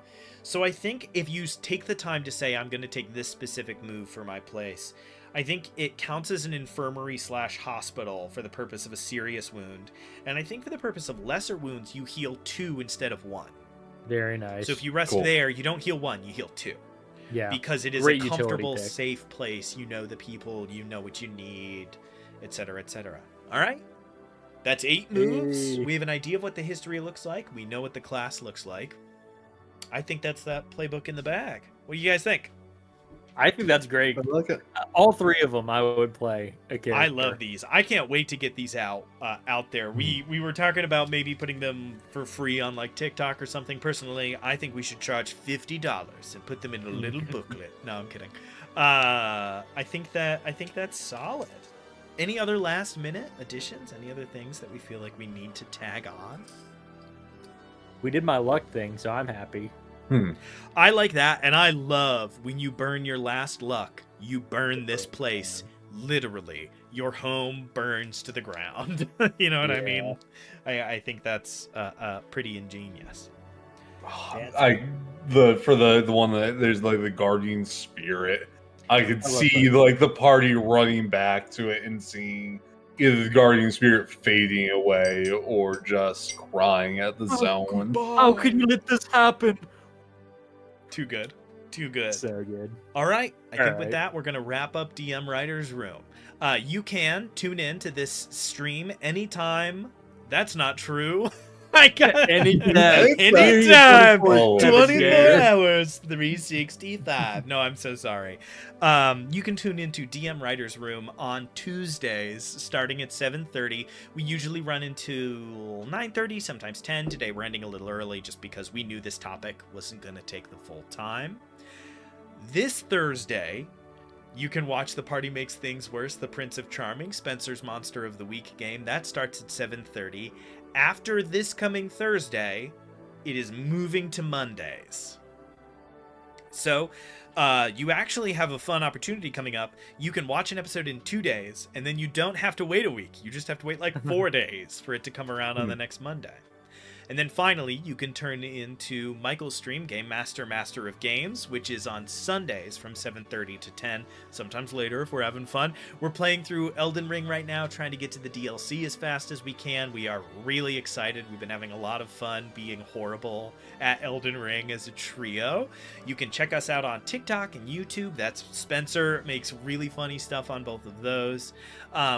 So I think if you take the time to say, I'm going to take this specific move for my place, I think it counts as an infirmary/hospital for the purpose of a serious wound. And I think for the purpose of lesser wounds, you heal 2 instead of 1. Very nice. So if you rest Cool. there, you don't heal 1, you heal 2. Yeah. Because it is Great a utility comfortable, pick. safe place. You know the people, you know what you need, etc., etc. All right? That's 8 moves. Hey. We have an idea of what the history looks like. We know what the class looks like. I think that's that playbook in the bag. What do you guys think? I think that's great. I like it. All 3 of them I would play a character. I love these. I can't wait to get these out there. We were talking about maybe putting them for free on like TikTok or something. Personally, I think we should charge $50 and put them in a little booklet. No, I'm kidding. I think that's solid. Any other last minute additions? Any other things that we feel like we need to tag on? We did my luck thing, so I'm happy. I like that, and I love when you burn your last luck, you burn this place. Literally, your home burns to the ground. You know what I mean? I think that's pretty ingenious. For the one that there's like the guardian spirit, I could love see that. like the party running back to it and seeing either the guardian spirit fading away or just crying at the zone. How could you let this happen? Too good. Too good. So good. All right. I think with right. that, we're going to wrap up DM Writer's Room. You can tune in to this stream anytime. That's not true. I got Anytime. Anytime. Oh, 24 yeah. hours, 365. No, I'm so sorry. You can tune into DM Writer's Room on Tuesdays, starting at 7:30. We usually run into 9:30, sometimes 10. Today we're ending a little early just because we knew this topic wasn't going to take the full time. This Thursday, you can watch The Party Makes Things Worse, The Prince of Charming, Spencer's Monster of the Week game. That starts at 7:30. After this coming Thursday, it is moving to Mondays. So, you actually have a fun opportunity coming up. You can watch an episode in 2 days, and then you don't have to wait a week. You just have to wait like 4 days for it to come around on the next Monday. And then finally, you can turn into Michael's stream, Game Master, Master of Games, which is on Sundays from 7:30 to 10, sometimes later if we're having fun. We're playing through Elden Ring right now, trying to get to the DLC as fast as we can. We are really excited. We've been having a lot of fun being horrible at Elden Ring as a trio. You can check us out on TikTok and YouTube. That's Spencer, makes really funny stuff on both of those.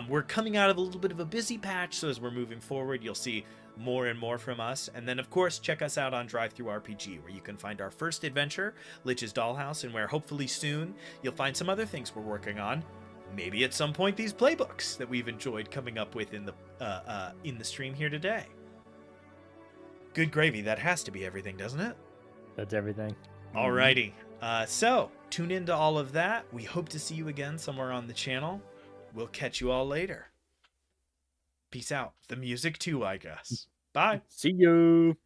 We're coming out of a little bit of a busy patch, so as we're moving forward, you'll see more and more from us. And then of course check us out on DriveThruRPG, where you can find our first adventure, Lich's Dollhouse, and where hopefully soon you'll find some other things we're working on. Maybe at some point these playbooks that we've enjoyed coming up with in the stream here today. Good gravy. That has to be everything, doesn't it? That's everything. Alrighty. So tune into all of that. We hope to see you again somewhere on the channel. We'll catch you all later. Peace out. The music too, I guess. Bye. See you.